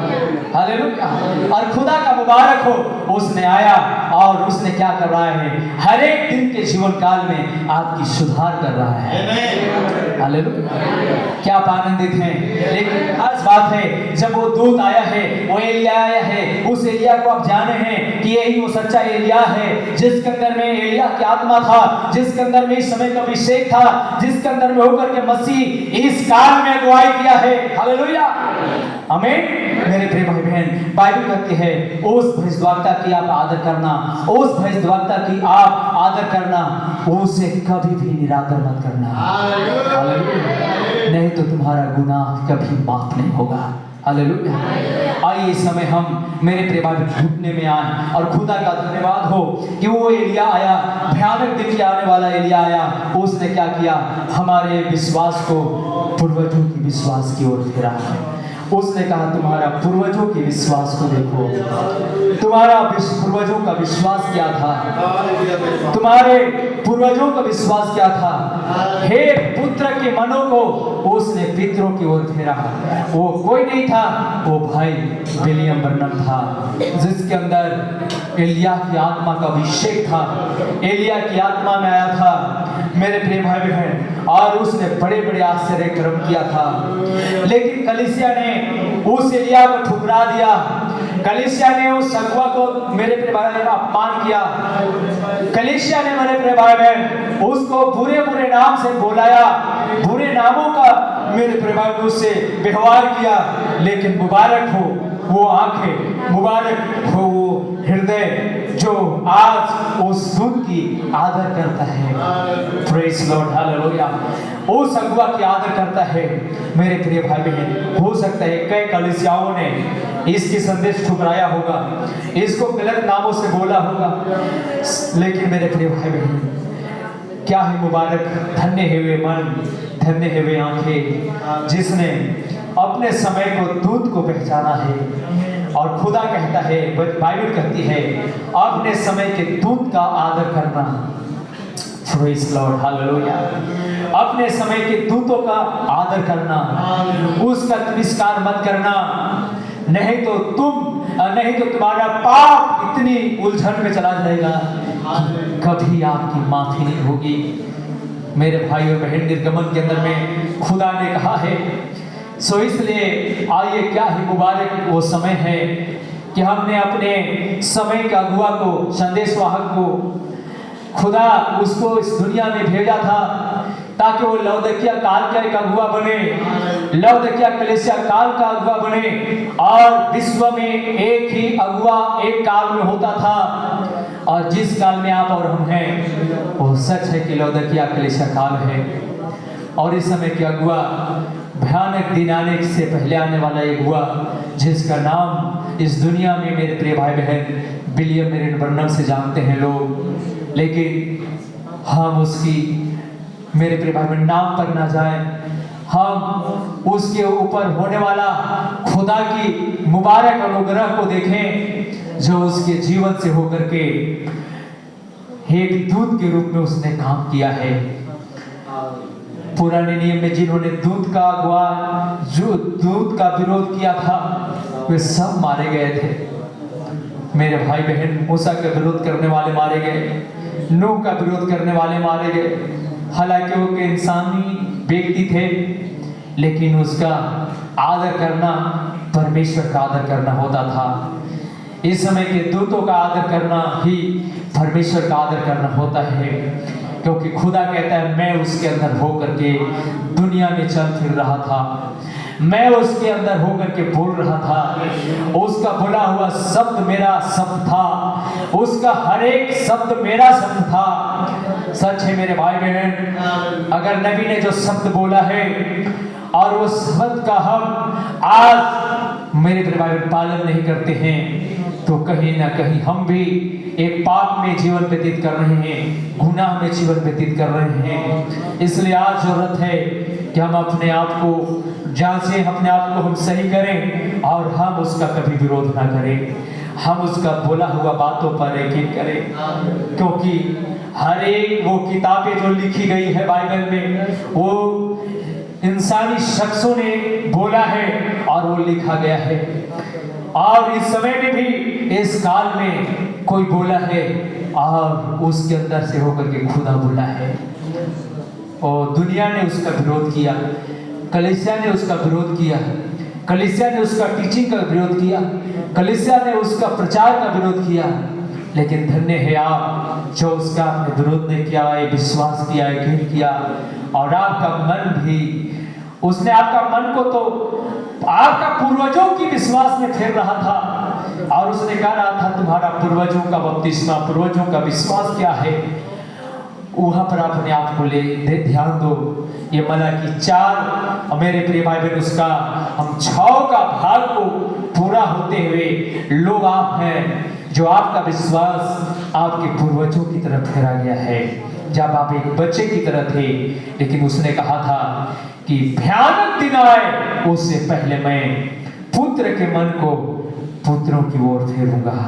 hallelujah. और खुदा का मुबारक हो, उसने आया और उसने क्या कर रहा है? हर एक दिन के जीवन काल में आपकी सुधार कर रहा है। हालेलुया। क्या आप आनंदित हैं? लेकिन खास बात है, जब वो दूत आया है, वो एलिय्याह आया है, उस एलिय्याह को आप जाने हैं कि यही वो सच्चा एलिय्याह है जिसके अंदर में एलिय्याह की आत्मा था, जिसके अंदर में इस समय का अभिषेक था, जिसके अंदर में होकर के मसीह इस काल में अगुवाई किया है। हालेलुया, आमीन। मेरे प्रिय भाई बहन, बाइबल कहती है उस भविष्यद्वक्ता की आप आदर करना, उस भविष्यद्वक्ता की आप आदर करना, उसे कभी भी निरादर मत करना। हालेलुया। नहीं तो तुम्हारा गुनाह कभी माफ नहीं होगा। हालेलुया। आइए इस समय हम मेरे प्रिय भाई घुटने में आए और खुदा का धन्यवाद हो कि वो एलिय्याह आया, भयानक दिन के आने वाला एलिय्याह आया। उसने क्या किया? हमारे विश्वास को पूर्वजों की विश्वास की ओर फेरा। उसने कहा तुम्हारा पूर्वजों के विश्वास को देखो, तुम्हारा पूर्वजों का विश्वास क्या था? तुम्हारे पूर्वजों का विश्वास क्या था? हे पुत्र के मनों को उसने पितरों की ओर फेरा। वो कोई नहीं था, वो भाई विलियम ब्रनम था जिसके अंदर एलिय्याह की आत्मा का अभिषेक था, एलिय्याह की आत्मा में आया था मेरे प्रिय भाई बहन, और उसने बड़े बड़े आश्चर्य कर्म किया था। लेकिन कलीसिया ने उस एलिय्याह को ठुकरा दिया। कलीसिया ने उस अगुवा को मेरे प्रिय भाई बहन अपमान किया। कलीसिया ने मेरे प्रिय भाई बहन उसको बुरे बुरे नाम से बुलाया, बुरे नामों का मेरे प्रिय भाई उससे व्यवहार किया। लेकिन मुबारक हो वो आंखें, मुबारक हो वो हृदय जो आज उस दूत की आदर करता है। Praise Lord, hallelujah. उस अगुवा की आदर करता है। मेरे प्रिय भाई बहन, हो सकता है कई कलीसियाओं ने इसकी संदेश ठुकराया होगा, इसको गलत नामों से बोला होगा, लेकिन मेरे प्रिय भाई बहन क्या है मुबारक, धन्य है वे मन, धन्य है वे आंखें जिसने अपने समय को दूत को पहचाना है। और खुदा कहता है, बाइबल कहती है अपने समय के दूत का आदर करना। Praise Lord, hallelujah. अपने समय के दूतों का आदर करना, उसका तिरस्कार मत करना, नहीं तो तुम्हारा पाप इतनी उलझन में चला जाएगा कभी आपकी माफी नहीं होगी। मेरे भाई और बहन, निर्गमन के अंदर में खुदा ने कहा है, सो इसलिए आइए क्या ही मुबारक वो समय है कि हमने अपने समय के अगुवा को, संदेशवाहक को, खुदा उसको इस दुनिया में भेजा था ताकि वो लौदकिया काल का एक अगुवा बने, लौदकिया कलीसिया काल का अगुवा बने। और विश्व में एक ही अगुवा एक काल में होता था, और जिस काल में आप और हम हैं वो सच है कि लौदकिया कलीसिया काल है। और इस समय के अगुवा भयानक दिन आने से पहले आने वाला एक अगुवा जिसका नाम इस दुनिया में मेरे प्रिय भाई बहन विलियम मेरिन ब्रनम से जानते हैं लोग, लेकिन हम उसकी मेरे प्रिय भाई बहन नाम पर ना जाएं, हम उसके ऊपर होने वाला खुदा की मुबारक अनुग्रह को देखें जो उसके जीवन से होकर के एक दूत के रूप में उसने काम किया है। पुराने नियम में जिन्होंने दूत का विरोध किया था, वे सब मारे गए थे। मेरे भाई बहन मूसा का विरोध करने वाले मारे गए, नूह का विरोध करने वाले मारे गए। हालांकि वो के इंसानी व्यक्ति थे, लेकिन उसका आदर करना परमेश्वर का आदर करना होता था। इस समय के दूतों का आदर करना ही परमेश्वर का आदर करना होता है, क्योंकि खुदा कहता है मैं उसके अंदर होकर के दुनिया में चल फिर रहा था, मैं उसके अंदर होकर के बोल रहा था। उसका बोला हुआ शब्द मेरा शब्द था, उसका हर एक शब्द मेरा शब्द था। सच है मेरे भाई बहन, अगर नबी ने जो शब्द बोला है और वो शब्द का हम आज मेरे भाई बहन पालन नहीं करते हैं, तो कहीं ना कहीं हम भी एक पाप में जीवन व्यतीत कर रहे हैं, गुनाह में जीवन व्यतीत कर रहे हैं। इसलिए आज जरूरत है कि हम अपने आप को जांचें, अपने आप को हम सही करें और हम उसका कभी विरोध ना करें, हम उसका बोला हुआ बातों पर यकीन करें। क्योंकि हर एक वो किताबें जो लिखी गई है बाइबल में, वो इंसानी शख्सों ने बोला है और वो लिखा गया है। और इस समय में भी, इस काल में कोई बोला है और उसके अंदर से होकर के खुदा बोला है। और दुनिया ने उसका विरोध किया, कलीसिया ने उसका विरोध किया, कलीसिया ने उसका टीचिंग का विरोध किया, कलीसिया ने उसका प्रचार का विरोध किया। लेकिन धन्य है आप जो उसका आपने विरोध नहीं किया, विश्वास किया, यकीन किया, और आपका मन भी, उसने आपका मन को तो आपका पूर्वजों की विश्वास में फेर रहा था, और उसने कहा रहा था तुम्हारा पूर्वजों का बपतिस्मा, पूर्वजों का विश्वास क्या है, वहां पर अपने आप को ले दे ध्यान दो। ये मलाकी 4 मेरे प्रिय भाई बहन, उसका हम 6 का भाग को पूरा होते हुए लोग आप हैं जो आपका विश्वास आपके पूर्वजों की तरफ फेरा गया है। जब आप एक बच्चे की तरह थे, लेकिन उसने कहा था कि भयानक दिन आए उससे पहले मैं पुत्र के मन को पुत्रों की ओर फेरूंगा।